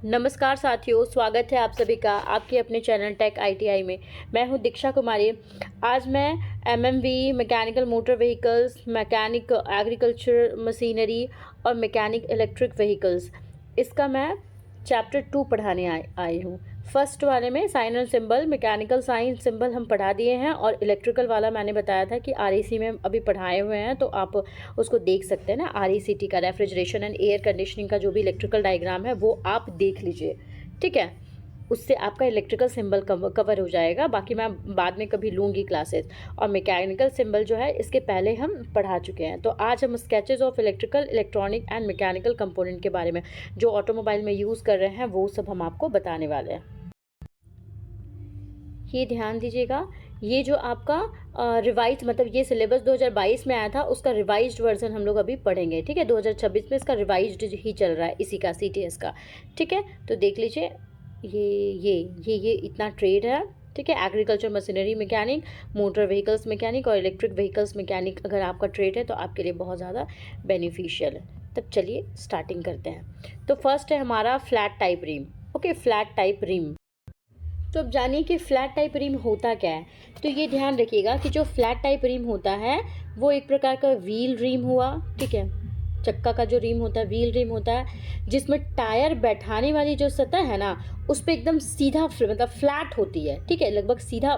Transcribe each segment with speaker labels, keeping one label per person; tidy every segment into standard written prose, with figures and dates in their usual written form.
Speaker 1: नमस्कार साथियों, स्वागत है आप सभी का आपके अपने चैनल टेक आईटीआई में। मैं हूं दीक्षा कुमारी। आज मैं MMV, mechanical motor vehicles, mechanic agriculture machinery और मैकेनिक इलेक्ट्रिक व्हीकल्स, इसका मैं चैप्टर 2 पढ़ाने आई हूं। फर्स्ट वाले में sign and symbol, mechanical sign symbol हम पढ़ा दिए हैं और इलेक्ट्रिकल वाला मैंने बताया था कि आरईसी में अभी पढ़ाए हुए हैं, तो आप उसको देख सकते हैं ना। आरईसीटी का, रेफ्रिजरेशन एंड एयर कंडीशनिंग का जो भी इलेक्ट्रिकल डायग्राम है वो आप देख लीजिए, ठीक है। उससे आपका इलेक्ट्रिकल सिंबल कवर हो जाएगा। बाकी मैं बाद में कभी लूँगी क्लासेस। और मैकेनिकल सिंबल जो है इसके पहले हम पढ़ा चुके हैं। तो आज हम sketches of electrical, electronic and mechanical component के बारे में जो ऑटोमोबाइल में यूज़ कर रहे हैं वो सब हम आपको बताने वाले हैं। ये ध्यान दीजिएगा, ये जो आपका रिवाइज, मतलब ये सिलेबस 2022 में आया था, उसका रिवाइज्ड वर्जन हम लोग अभी पढ़ेंगे, ठीक है। 2026 में इसका रिवाइज्ड ही चल रहा है, इसी का सीटीएस का, ठीक है। तो देख लीजिए, ये इतना ट्रेड है, ठीक है। Agriculture machinery mechanic, motor vehicles mechanic और इलेक्ट्रिक व्हीकल्स मैकेनिक अगर आपका ट्रेड है तो आपके लिए बहुत ज़्यादा बेनिफिशियल है। तब चलिए स्टार्टिंग करते हैं। तो फर्स्ट है हमारा flat type rim. Okay, flat type rim. तो अब जानिए कि फ्लैट टाइप रिम होता क्या है। तो ये ध्यान रखिएगा कि जो फ्लैट टाइप रिम होता है वो एक प्रकार का व्हील रिम हुआ, ठीक है। चक्का का जो रिम होता है व्हील रिम होता है, जिसमें टायर बैठाने वाली जो सतह है ना उस पर एकदम सीधा मतलब फ्लैट होती है, ठीक है, लगभग सीधा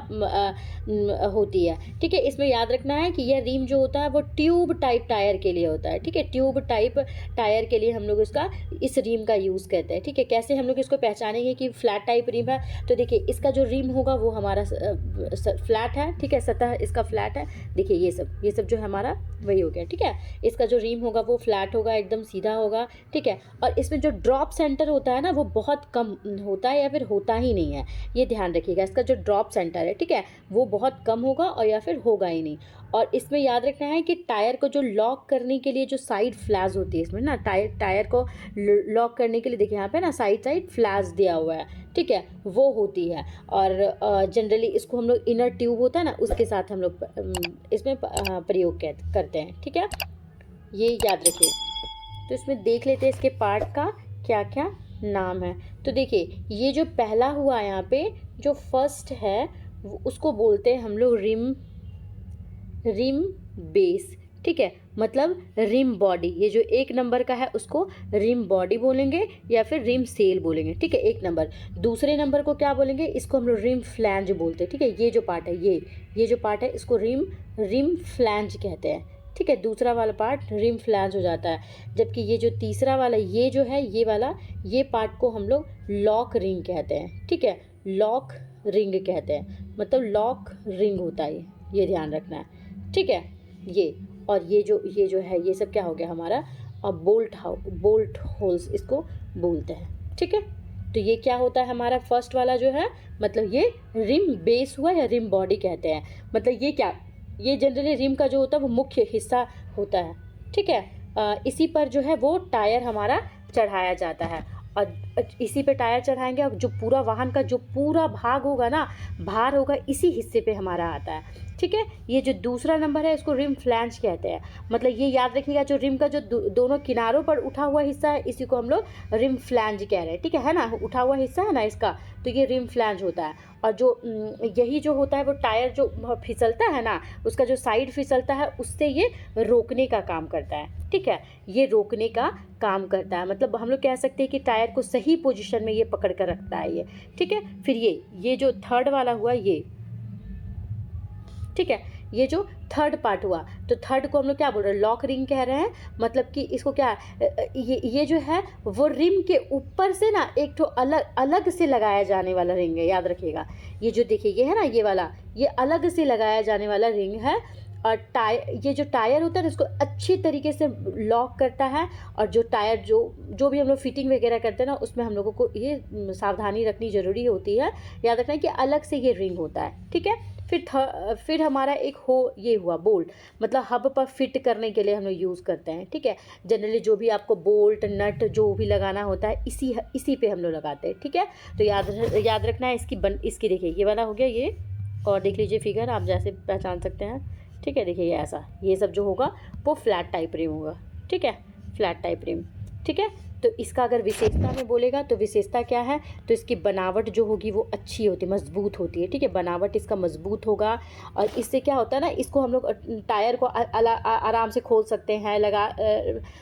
Speaker 1: होती है, ठीक है। इसमें याद रखना है कि यह रिम जो होता है वो ट्यूब टाइप टायर के लिए होता है, ठीक है। ट्यूब टाइप टायर के लिए हम लोग इसका इस रिम का यूज़ करते हैं, ठीक है। कैसे हम लोग इसको पहचानेंगे कि फ्लैट टाइप रिम है? तो देखिए, इसका जो रिम होगा वो हमारा फ्लैट है, ठीक है, सतह इसका फ्लैट है। देखिए ये सब जो है हमारा वही हो गया, ठीक है। इसका जो रिम होगा वो फ्लैट होगा, एकदम सीधा होगा, ठीक है। और इसमें जो ड्रॉप सेंटर होता है ना वो बहुत कम होता है या फिर होता ही नहीं है, ये ध्यान रखिएगा। इसका जो ड्रॉप सेंटर है, ठीक है, वो बहुत कम होगा और या फिर होगा ही नहीं। और इसमें याद रखना है कि टायर को जो लॉक करने के लिए जो साइड फ्लैज होती है इसमें ना, टायर को लॉक करने के लिए देखिए यहाँ पे ना साइड फ्लैज दिया हुआ है, ठीक है, वो होती है। और जनरली इसको हम लोग इनर ट्यूब होता है ना उसके साथ हम लोग इसमें प्रयोग करते हैं, ठीक है, ये याद रखिए। तो इसमें देख लेते हैं इसके पार्ट का क्या क्या नाम है। तो देखिए, ये जो पहला हुआ यहाँ पे जो फर्स्ट है उसको बोलते हैं हम लोग रिम बेस, ठीक है, मतलब रिम बॉडी। ये जो एक नंबर का है उसको रिम बॉडी बोलेंगे या फिर रिम सेल बोलेंगे, ठीक है, एक नंबर। दूसरे नंबर को क्या बोलेंगे? इसको हम लोग रिम फ्लैंज बोलते हैं, ठीक है। ये जो पार्ट है ये जो पार्ट है इसको रिम फ्लैंज कहते हैं, ठीक है। दूसरा वाला पार्ट रिम फ्लैंज हो जाता है। जबकि ये जो तीसरा वाला ये जो है ये वाला, ये पार्ट को हम लोग लॉक रिंग कहते हैं, ठीक है, लॉक रिंग कहते हैं, मतलब लॉक रिंग होता है ये ध्यान रखना है, ठीक है। ये और ये जो है ये सब क्या हो गया हमारा, और बोल्ट होल्स इसको बोलते हैं, ठीक है। तो ये क्या होता है हमारा फर्स्ट वाला जो है, मतलब ये रिम बेस हुआ या रिम बॉडी कहते हैं। मतलब ये जनरली रिम का जो होता है वो मुख्य हिस्सा होता है, ठीक है। इसी पर जो है वो टायर हमारा चढ़ाया जाता है और इसी पे टायर चढ़ाएंगे और जो पूरा वाहन का जो पूरा भाग होगा ना, भार होगा, इसी हिस्से पे हमारा आता है, ठीक है। ये जो दूसरा नंबर है इसको रिम फ्लैंज कहते हैं। मतलब ये याद रखिएगा, जो रिम का जो दोनों किनारों पर उठा हुआ हिस्सा है इसी को हम लोग रिम फ्लैंज कह रहे हैं, ठीक है ना। उठा हुआ हिस्सा है ना इसका, तो ये रिम फ्लैंज होता है। और जो यही जो होता है वो टायर जो फिसलता है ना, उसका जो साइड फिसलता है उससे ये रोकने का काम करता है, ठीक है। ये रोकने का काम करता है, मतलब हम लोग कह सकते हैं कि टायर को सही पोजीशन में ये पकड़ कर रखता है ये, ठीक है। फिर ये जो थर्ड वाला हुआ ये, ठीक है, ये जो थर्ड पार्ट हुआ, तो थर्ड को हम लोग क्या बोल रहे हैं, लॉक रिंग कह रहे हैं। मतलब कि इसको क्या, ये जो है वो रिम के ऊपर से ना एक तो अलग से लगाया जाने वाला रिंग है, याद रखिएगा। ये जो देखिए ये है ना, ये वाला, ये अलग से लगाया जाने वाला रिंग है। और ये जो टायर होता है ना इसको अच्छी तरीके से लॉक करता है। और जो टायर जो भी हम लोग फिटिंग वगैरह करते हैं ना उसमें हम लोगों को ये सावधानी रखनी ज़रूरी होती है, याद रखना है कि अलग से ये रिंग होता है, ठीक है। फिर हमारा एक ये हुआ बोल्ट, मतलब हब पर फिट करने के लिए हम लोग यूज़ करते हैं, ठीक है। जनरली जो भी आपको बोल्ट नट जो भी लगाना होता है इसी पे हम लोग लगाते हैं, ठीक है। तो याद रखना है इसकी देखिए ये वाला हो गया ये, और देख लीजिए फिगर आप जैसे पहचान सकते हैं, ठीक है। देखिए ये ऐसा, ये सब जो होगा वो फ्लैट टाइप रिम होगा, ठीक है, फ्लैट टाइप रिम, ठीक है। तो इसका अगर विशेषता में बोलेगा तो विशेषता क्या है, तो इसकी बनावट जो होगी वो अच्छी होती है, मजबूत होती है, ठीक है, बनावट इसका मजबूत होगा। और इससे क्या होता है ना, इसको हम लोग टायर को आराम से खोल सकते हैं,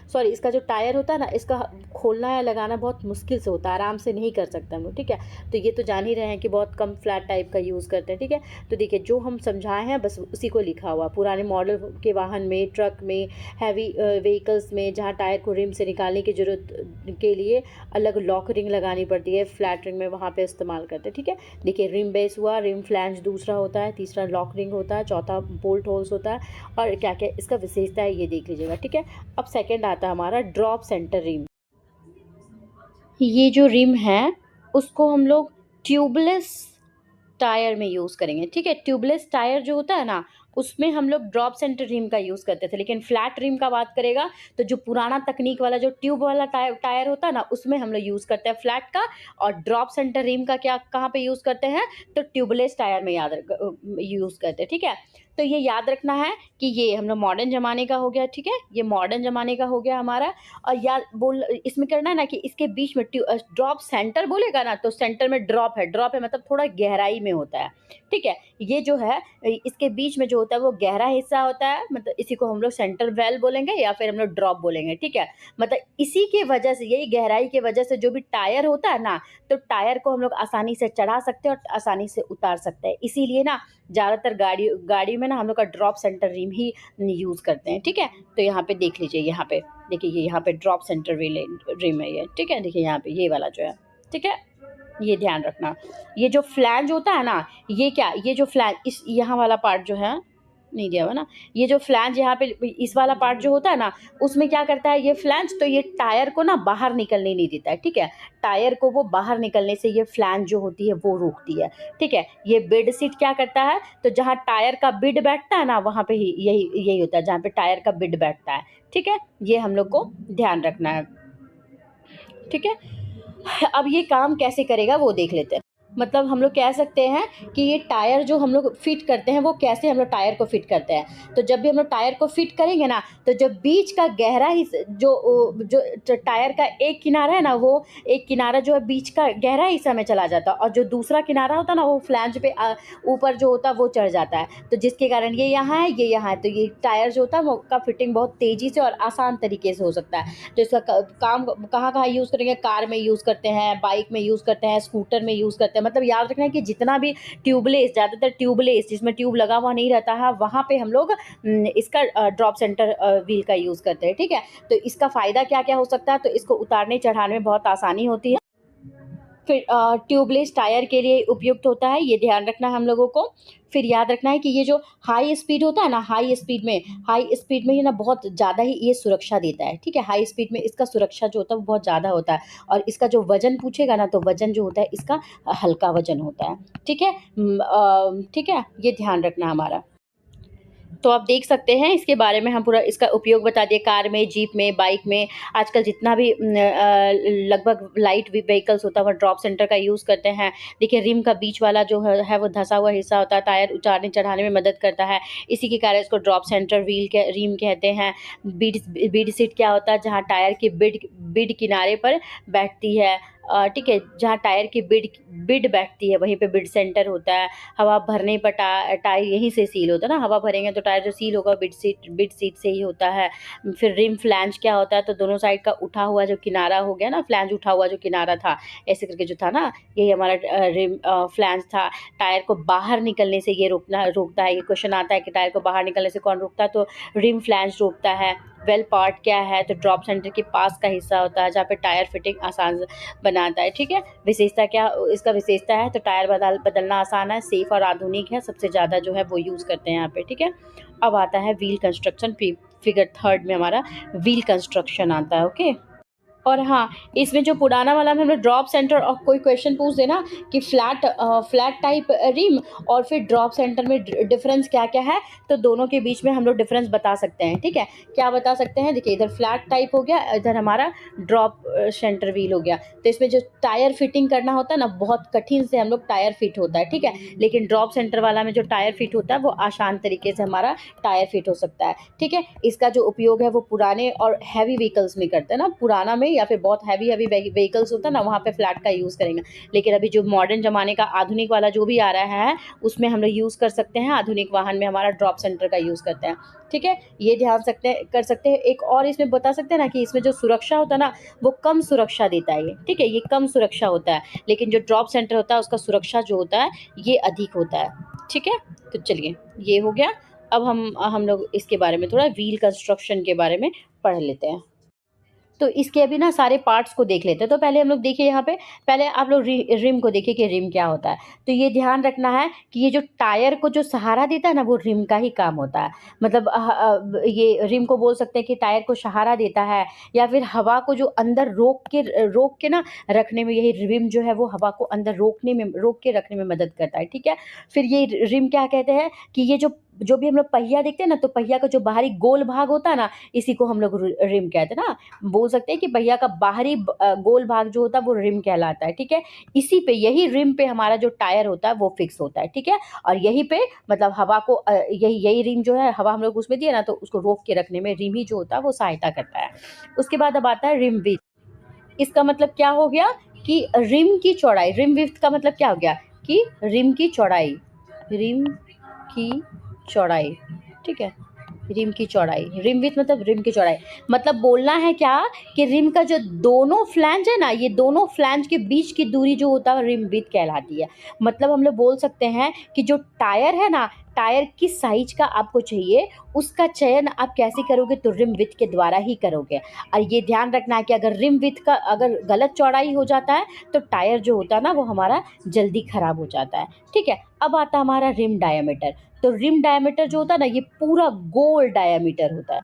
Speaker 1: सॉरी, इसका जो टायर होता है ना, इसका खोलना या लगाना बहुत मुश्किल से होता है, आराम से नहीं कर सकते हम लोग, ठीक है। तो ये तो जान ही रहे हैं कि बहुत कम फ्लैट टाइप का यूज़ करते हैं, ठीक है। तो देखिए जो हम समझाए हैं बस उसी को लिखा हुआ। पुराने मॉडल के वाहन में, ट्रक में, हैवी व्हीकल्स में जहाँ टायर को रिम से निकालने की ज़रूरत के लिए अलग लॉक रिंग लगानी पड़ती है, फ्लैट रिंग में वहाँ पे इस्तेमाल करते हैं, ठीक है। देखिए रिम बेस हुआ, रिम फ्लैंज दूसरा होता है, तीसरा लॉक रिंग होता है, चौथा बोल्ट होल्स होता है, और क्या क्या इसका विशेषता है ये देख लीजिएगा, ठीक है। अब सेकेंड आता है हमारा ड्रॉप सेंटर रिम। ये जो रिम है उसको हम लोग ट्यूबलेस टायर में यूज़ करेंगे, ठीक है। ट्यूबलेस टायर जो होता है ना, उसमें हम लोग ड्रॉप सेंटर रिम का यूज़ करते थे, लेकिन फ्लैट रिम का बात करेगा तो जो पुराना तकनीक वाला जो ट्यूब वाला टायर होता है ना, उसमें हम लोग यूज़ करते हैं फ्लैट का। और ड्रॉप सेंटर रिम का क्या कहाँ पे यूज़ करते हैं, तो ट्यूबलेस टायर में यूज़ करते हैं, ठीक है। तो ये याद रखना है कि ये हम लोग मॉडर्न ज़माने का हो गया, ठीक है, ये मॉडर्न ज़माने का हो गया हमारा। और याद बोल इसमें करना है ना कि इसके बीच में ड्रॉप सेंटर बोलेगा ना, तो सेंटर में ड्रॉप है मतलब थोड़ा गहराई में होता है, ठीक है। ये जो है इसके बीच में जो होता है वो गहरा हिस्सा होता है, मतलब इसी को हम लोग सेंटर वेल बोलेंगे या फिर हम लोग ड्रॉप बोलेंगे, ठीक है। मतलब इसी के वजह से, यही गहराई के वजह से जो भी टायर होता है ना, तो टायर को हम लोग आसानी से चढ़ा सकते हैं और आसानी से उतार सकते हैं। इसीलिए ना ज़्यादातर गाड़ी में ना हम लोग का ड्रॉप सेंटर रिम ही यूज़ करते हैं, ठीक है। तो यहाँ पे देख लीजिए, यहाँ पे देखिए, ये यहाँ पे ड्रॉप सेंटर रिम है ये, ठीक है। देखिए यहाँ पे ये वाला जो है, ठीक है, ये ध्यान रखना। ये जो फ्लैंज होता है ना, ये क्या, ये जो फ्लैंज इस यहाँ वाला पार्ट जो है, नहीं दिया हुआ ना, ये जो फ्लैंज यहाँ पे इस वाला पार्ट जो होता है ना, उसमें क्या करता है ये फ्लैंज, तो ये टायर को ना बाहर निकलने नहीं देता है, ठीक है। टायर को वो बाहर निकलने से ये फ्लैंज जो होती है वो रोकती है, ठीक है। ये बेड सीट क्या करता है, तो जहाँ टायर का बिड बैठता है ना, वहाँ पे ही यही यही होता है, जहाँ पे टायर का बिड बैठता है, ठीक है। ये हम लोग को ध्यान रखना है, ठीक है। अब ये काम कैसे करेगा वो देख लेते हैं। मतलब हम लोग कह सकते हैं कि ये टायर जो हम लोग फिट करते हैं वो कैसे हम लोग टायर को फिट करते हैं। तो जब भी हम लोग टायर को फिट करेंगे ना, तो जब बीच का गहरा जो टायर का एक किनारा है ना, वो एक किनारा जो है बीच का गहरा हिस्सा में चला जाता है, और जो दूसरा किनारा होता है ना, वो फ्लैंज पे ऊपर जो होता है वो चढ़ जाता है। तो जिसके कारण ये यहाँ है, ये यहाँ है, तो ये टायर जो होता है वो का फिटिंग बहुत तेज़ी से और आसान तरीके से हो सकता है। तो इसका काम कहाँ कहाँ यूज़ करेंगे, कार में यूज़ करते हैं, बाइक में यूज़ करते हैं, स्कूटर में यूज़ करते हैं। मतलब याद रखना है कि जितना भी ट्यूबलेस, ज़्यादातर ट्यूबलेस जिसमें ट्यूब लगा हुआ नहीं रहता है, वहाँ पे हम लोग इसका ड्रॉप सेंटर व्हील का यूज़ करते हैं, ठीक है। तो इसका फ़ायदा क्या क्या हो सकता है, तो इसको उतारने चढ़ाने में बहुत आसानी होती है। फिर ट्यूबलेस टायर के लिए उपयुक्त होता है, ये ध्यान रखना है हम लोगों को। फिर याद रखना है कि ये जो हाई स्पीड होता है ना, हाई स्पीड में ये ना बहुत ज़्यादा ही ये सुरक्षा देता है, ठीक है। हाई स्पीड में इसका सुरक्षा जो होता है वो बहुत ज़्यादा होता है, और इसका जो वज़न पूछेगा ना, तो वज़न जो होता है इसका हल्का वज़न होता है, ठीक है। ठीक है, ये ध्यान रखना हमारा। तो आप देख सकते हैं इसके बारे में हम पूरा इसका उपयोग बता दिए, कार में, जीप में, बाइक में। आजकल जितना भी लगभग लाइट व्हीकल्स होता है वह ड्रॉप सेंटर का यूज़ करते हैं। देखिए रिम का बीच वाला जो है वो धंसा हुआ हिस्सा होता है, टायर उतारने चढ़ाने में मदद करता है। इसी के कारण इसको ड्रॉप सेंटर रिम कहते हैं। बिड सीट क्या होता है, जहाँ टायर की बिड किनारे पर बैठती है, ठीक है। जहाँ टायर की बिड बैठती है वहीं पे बिड सेंटर होता है। हवा भरने पर टायर यहीं से सील होता है ना, हवा भरेंगे तो टायर जो सील होगा बिड सीट से ही होता है। फिर रिम फ्लैंज क्या होता है, तो दोनों साइड का उठा हुआ जो किनारा हो गया ना, फ्लैंज उठा हुआ जो किनारा था, ऐसे करके जो था ना, यही हमारा रिम फ्लैंज था। टायर को बाहर निकलने से ये रोकता है। ये क्वेश्चन आता है कि टायर को बाहर निकलने से कौन रोकता है, तो रिम फ्लैंज रोकता है। वेल पार्ट क्या है, तो ड्रॉप सेंटर के पास का हिस्सा होता है जहाँ पे टायर फिटिंग आसान बनाता है, ठीक है। विशेषता क्या इसका विशेषता है, तो टायर बदलना आसान है, सेफ और आधुनिक है, सबसे ज़्यादा जो है वो यूज़ करते हैं यहाँ पे, ठीक है। अब आता है व्हील कंस्ट्रक्शन, फिगर थर्ड में हमारा व्हील कंस्ट्रक्शन आता है, ओके। और हाँ, इसमें जो पुराना वाला में हम लोग ड्रॉप सेंटर, और कोई क्वेश्चन पूछ देना कि फ्लैट टाइप रिम और फिर ड्रॉप सेंटर में डिफरेंस क्या क्या है, तो दोनों के बीच में हम लोग डिफरेंस बता सकते हैं, ठीक है। क्या बता सकते हैं, देखिए इधर फ्लैट टाइप हो गया, इधर हमारा ड्रॉप सेंटर व्हील हो गया। तो इसमें जो टायर फिटिंग करना होता है ना, बहुत कठिन से हम लोग टायर फिट होता है, ठीक है। लेकिन ड्रॉप सेंटर वाला में जो टायर फिट होता है वो आसान तरीके से हमारा टायर फिट हो सकता है, ठीक है। इसका जो उपयोग है वो पुराने और हैवी व्हीकल्स में करते हैं ना, पुराना में या फिर बहुत हैवी व्हीकल्स होता है ना, वहाँ पे फ्लैट का यूज़ करेंगे। लेकिन अभी जो मॉडर्न ज़माने का आधुनिक वाला जो भी आ रहा है, उसमें हम लोग यूज़ कर सकते हैं, आधुनिक वाहन में हमारा ड्रॉप सेंटर का यूज़ करते हैं। ठीक है, ये ध्यान कर सकते हैं। एक और इसमें बता सकते हैं ना कि इसमें जो सुरक्षा होता है ना, वो कम सुरक्षा देता है ये। ठीक है, ये कम सुरक्षा होता है, लेकिन जो ड्रॉप सेंटर होता है उसका सुरक्षा जो होता है ये अधिक होता है। ठीक है, तो चलिए ये हो गया। अब हम लोग इसके बारे में थोड़ा व्हील कंस्ट्रक्शन के बारे में पढ़ लेते हैं। तो इसके अभी ना सारे पार्ट्स को देख लेते हैं। तो पहले हम लोग देखिए यहाँ पे, पहले आप लोग रिम को देखिए कि रिम क्या होता है। तो ये ध्यान रखना है कि ये जो टायर को जो सहारा देता है ना, वो रिम का ही काम होता है। मतलब ये रिम को बोल सकते हैं कि टायर को सहारा देता है, या फिर हवा को जो अंदर रोक के ना रखने में, यही रिम जो है वो हवा को अंदर रोक के रखने में मदद करता है। ठीक है, फिर ये रिम क्या कहते हैं कि ये जो भी हम लोग पहिया देखते हैं ना, तो पहिया का जो बाहरी गोल भाग होता है ना, इसी को हम लोग रिम कहते हैं ना। बोल सकते हैं कि पहिया का बाहरी गोल भाग जो होता है वो रिम कहलाता है। ठीक है, इसी पे, यही रिम पे हमारा जो टायर होता है वो फिक्स होता है। ठीक है, और यही पे मतलब हवा को यही यही रिम जो है, हवा हम लोग उसमें दिए ना, तो उसको रोक के रखने में रिम ही जो होता है वो सहायता करता है। उसके बाद अब आता है रिम विड्थ। इसका मतलब क्या हो गया कि रिम की चौड़ाई। रिम विड्थ का मतलब क्या हो गया कि रिम की चौड़ाई, रिम की चौड़ाई। ठीक है, रिम की चौड़ाई, रिम विड्थ मतलब रिम की चौड़ाई। मतलब बोलना है क्या कि रिम का जो दोनों फ्लैंज है ना, ये दोनों फ्लैंज के बीच की दूरी जो होता है रिम विड्थ कहलाती है। मतलब हम लोग बोल सकते हैं कि जो टायर है ना, टायर किस साइज का आपको चाहिए, उसका चयन आप कैसे करोगे, तो रिम विड्थ के द्वारा ही करोगे। और ये ध्यान रखना है कि अगर रिम विड्थ का अगर गलत चौड़ाई हो जाता है, तो टायर जो होता है ना वो हमारा जल्दी खराब हो जाता है। ठीक है, अब आता है हमारा रिम डायमीटर। तो रिम डायमीटर जो होता है ना, ये पूरा गोल डायमीटर होता है।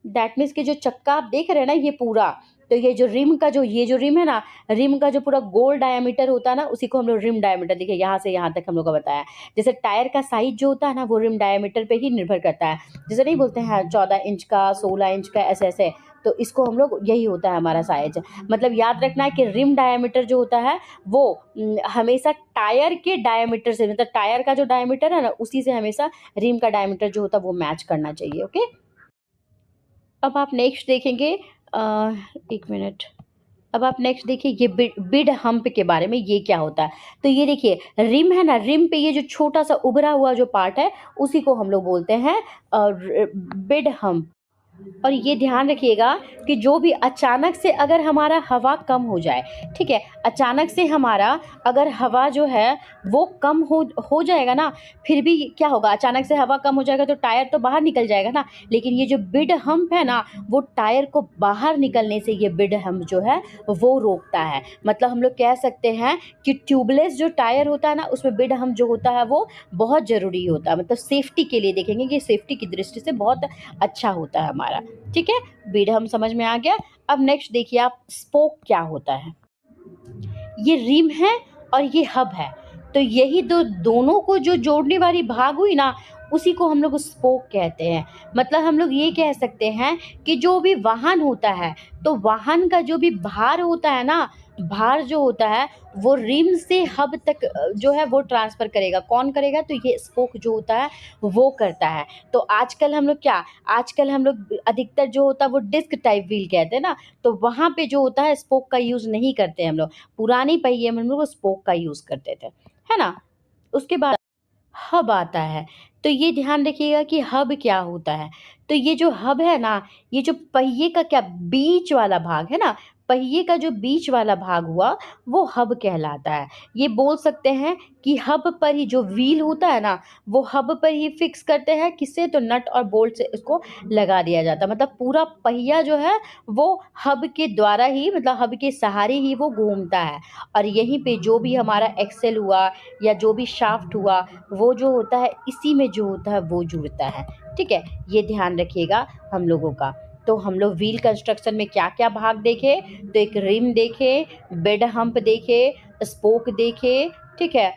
Speaker 1: दैट मीन्स कि जो चक्का आप देख रहे हैं ना, ये पूरा, तो ये जो रिम का जो ये जो रिम है ना, रिम का जो पूरा गोल डायमीटर होता है ना, उसी को हम लोग रिम डायमीटर, देखिए यहाँ से यहाँ तक हम लोग का बताया। जैसे टायर का साइज जो होता है ना, वो रिम डायमीटर पे ही निर्भर करता है। जैसे नहीं बोलते हैं 14 इंच का, 16 इंच का, ऐसे ऐसे, तो इसको हम लोग, यही होता है हमारा साइज। मतलब याद रखना है कि रिम डायमीटर जो होता है वो हमेशा टायर के डायमीटर से, मतलब टायर का जो डायमीटर है ना, उसी से हमेशा रिम का डायमीटर जो होता है वो मैच करना चाहिए। ओके, अब आप नेक्स्ट देखेंगे, एक मिनट। अब आप नेक्स्ट देखिए ये बिड हम्प के बारे में, ये क्या होता है। तो ये देखिए रिम है ना, रिम पे ये जो छोटा सा उभरा हुआ जो पार्ट है, उसी को हम लोग बोलते हैं बिड हम्प। और ये ध्यान रखिएगा कि जो भी अचानक से अगर हमारा हवा कम हो जाए, ठीक है, अचानक से हमारा अगर हवा जो है वो कम हो जाएगा ना, फिर भी क्या होगा, अचानक से हवा कम हो जाएगा तो टायर तो बाहर निकल जाएगा ना, लेकिन ये जो बिड हम्प है ना, वो टायर को बाहर निकलने से, ये बिड हम्प जो है वो रोकता है। मतलब हम लोग कह सकते हैं कि ट्यूबलेस जो टायर होता है ना, उसमें बिड हम्प जो होता है वो बहुत ज़रूरी होता है। मतलब सेफ्टी के लिए देखेंगे कि सेफ्टी की दृष्टि से बहुत अच्छा होता है हमारा। ठीक है, बीड हम समझ में आ गया। अब नेक्स्ट देखिए आप, स्पोक क्या होता है। ये रिम है और ये हब है, तो यही दोनों को जो जोड़ने वाली भाग हुई ना, उसी को हम लोग स्पोक कहते हैं। मतलब हम लोग ये कह सकते हैं कि जो भी वाहन होता है, तो वाहन का जो भी भार होता है ना, भार जो होता है वो रिम से हब तक जो है वो ट्रांसफ़र करेगा। कौन करेगा, तो ये स्पोक जो होता है वो करता है। तो आजकल हम लोग अधिकतर जो होता है वो डिस्क टाइप व्हील कहते हैं ना, तो वहाँ पे जो होता है स्पोक का यूज़ नहीं करते हम लोग। पुरानी पहिए में हम लोग स्पोक का यूज़ करते थे, है ना। उसके बाद हब आता है। तो ये ध्यान रखिएगा कि हब क्या होता है। तो ये जो हब है ना, ये जो पहिए का क्या बीच वाला भाग है ना, पहिए का जो बीच वाला भाग हुआ वो हब कहलाता है। ये बोल सकते हैं कि हब पर ही जो व्हील होता है ना, वो हब पर ही फिक्स करते हैं, किससे, तो नट और बोल्ट से इसको लगा दिया जाता है। मतलब पूरा पहिया जो है वो हब के द्वारा ही, मतलब हब के सहारे ही वो घूमता है। और यहीं पे जो भी हमारा एक्सेल हुआ या जो भी शाफ्ट हुआ, वो जो होता है इसी में जो होता है वो जुड़ता है। ठीक है, ये ध्यान रखिएगा हम लोगों का। तो हम लोग व्हील कंस्ट्रक्शन में क्या क्या भाग देखे, तो एक रिम देखे, बेड हम्प देखे, स्पोक देखे, ठीक है,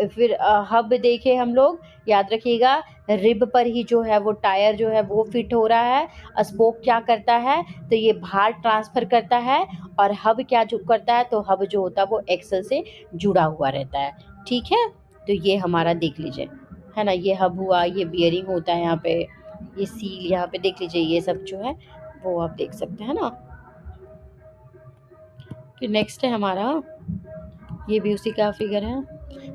Speaker 1: फिर हब देखे हम लोग। याद रखिएगा रिब पर ही जो है वो टायर जो है वो फिट हो रहा है। स्पोक क्या करता है, तो ये भार ट्रांसफ़र करता है। और हब क्या जो करता है, तो हब जो होता है वो एक्सल से जुड़ा हुआ रहता है। ठीक है, तो ये हमारा देख लीजिए, है ना, ये हब हुआ, ये बियरिंग होता है यहाँ पे, ये सील यहाँ पे देख लीजिए, ये सब जो है वो आप देख सकते हैं ना। फिर नेक्स्ट है हमारा, ये भी उसी का फिगर है।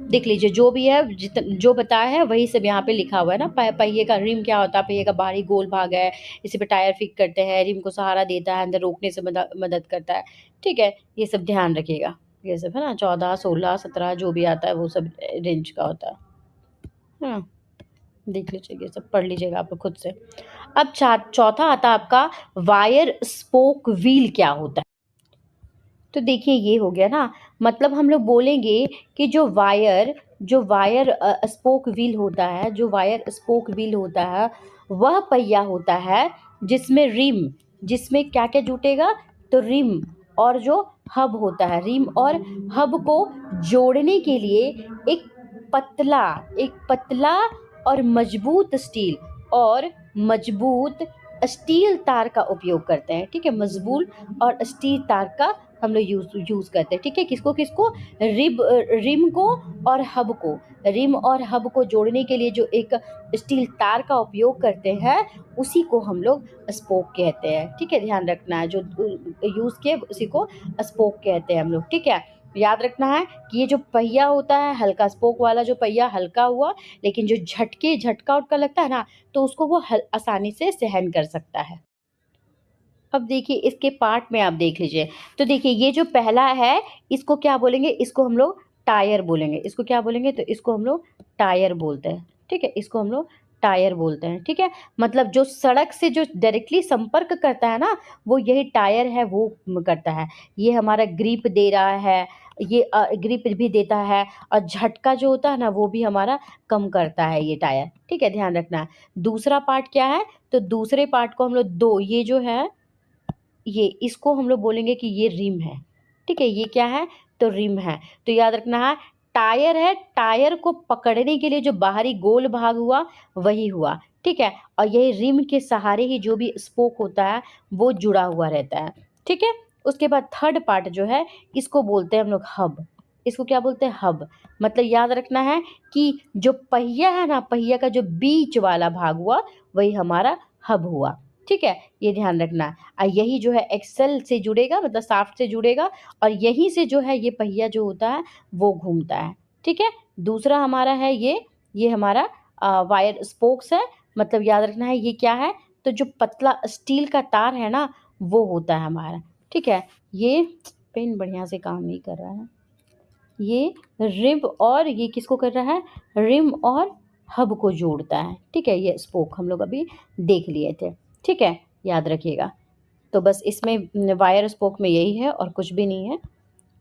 Speaker 1: देख लीजिए जो भी है, जो बताया है वही सब यहाँ पे लिखा हुआ है ना। पहिए का रिम क्या होता है, पहिए का बाहरी गोल भाग है, इसी पे टायर फिट करते हैं, रिम को सहारा देता है, अंदर रोकने से मदद करता है। ठीक है, ये सब ध्यान रखिएगा। ये सब है ना, 14, 16, 17 जो भी आता है वो सब रेंज का होता है। हाँ, देख लीजिए, ये सब पढ़ लीजिएगा आप लोग खुद से। अब चौथा आता है आपका वायर स्पोक व्हील क्या होता है। तो देखिए ये हो गया ना, मतलब हम लोग बोलेंगे कि जो वायर स्पोक व्हील होता है, जो वायर स्पोक व्हील होता है, वह पहिया होता है जिसमें क्या क्या जुटेगा, तो रिम और जो हब होता है, रिम और हब को जोड़ने के लिए एक पतला एक पतला और मजबूत स्टील तार का उपयोग करते हैं। ठीक है, मजबूत और स्टील तार का हम लोग यूज करते हैं। ठीक है, किसको किसको, रिम को और हब को, रिम और हब को जोड़ने के लिए जो एक स्टील तार का उपयोग करते हैं, उसी को हम लोग स्पोक कहते हैं। ठीक है, ध्यान रखना है, जो यूज किए उसी को स्पोक कहते हैं हम लोग। ठीक है, याद रखना है कि ये जो पहिया होता है, हल्का स्पोक वाला जो पहिया हल्का हुआ, लेकिन जो झटका उटका लगता है ना, तो उसको वो आसानी से सहन कर सकता है। अब देखिए इसके पार्ट में आप देख लीजिए। तो देखिए ये जो पहला है, इसको क्या बोलेंगे, इसको हम लोग टायर बोलेंगे। इसको क्या बोलेंगे, तो इसको हम लोग टायर बोलते हैं। ठीक है, इसको हम लोग टायर बोलते हैं। ठीक है, मतलब जो सड़क से जो डायरेक्टली संपर्क करता है ना, वो यही टायर है, वो करता है। ये हमारा ग्रिप दे रहा है, ये ग्रिप भी देता है, और झटका जो होता है ना, वो भी हमारा कम करता है ये टायर। ठीक है, ध्यान रखना है। दूसरा पार्ट क्या है, तो दूसरे पार्ट को हम लोग ये जो है, ये इसको हम लोग बोलेंगे कि ये रिम है। ठीक है, ये क्या है, तो रिम है। तो याद रखना है, टायर है, टायर को पकड़ने के लिए जो बाहरी गोल भाग हुआ, वही हुआ। ठीक है, और यही रिम के सहारे ही जो भी स्पोक होता है, वो जुड़ा हुआ रहता है। ठीक है, उसके बाद थर्ड पार्ट जो है, इसको बोलते हैं हम लोग हब। इसको क्या बोलते हैं, हब। मतलब याद रखना है कि जो पहिया है ना, पहिया का जो बीच वाला भाग हुआ, वही हमारा हब हुआ। ठीक है, ये ध्यान रखना है। यही जो है एक्सेल से जुड़ेगा, मतलब शाफ्ट से जुड़ेगा, और यहीं से जो है ये पहिया जो होता है वो घूमता है। ठीक है, दूसरा हमारा है ये हमारा वायर स्पोक्स है। मतलब याद रखना है ये क्या है, तो जो पतला स्टील का तार है ना, वो होता है हमारा। ठीक है, ये पेन बढ़िया से काम नहीं कर रहा है। ये रिब और ये किसको कर रहा है, रिम और हब को जोड़ता है। ठीक है, ये स्पोक हम लोग अभी देख लिए थे। ठीक है, याद रखिएगा। तो बस इसमें वायर स्पोक में यही है और कुछ भी नहीं है।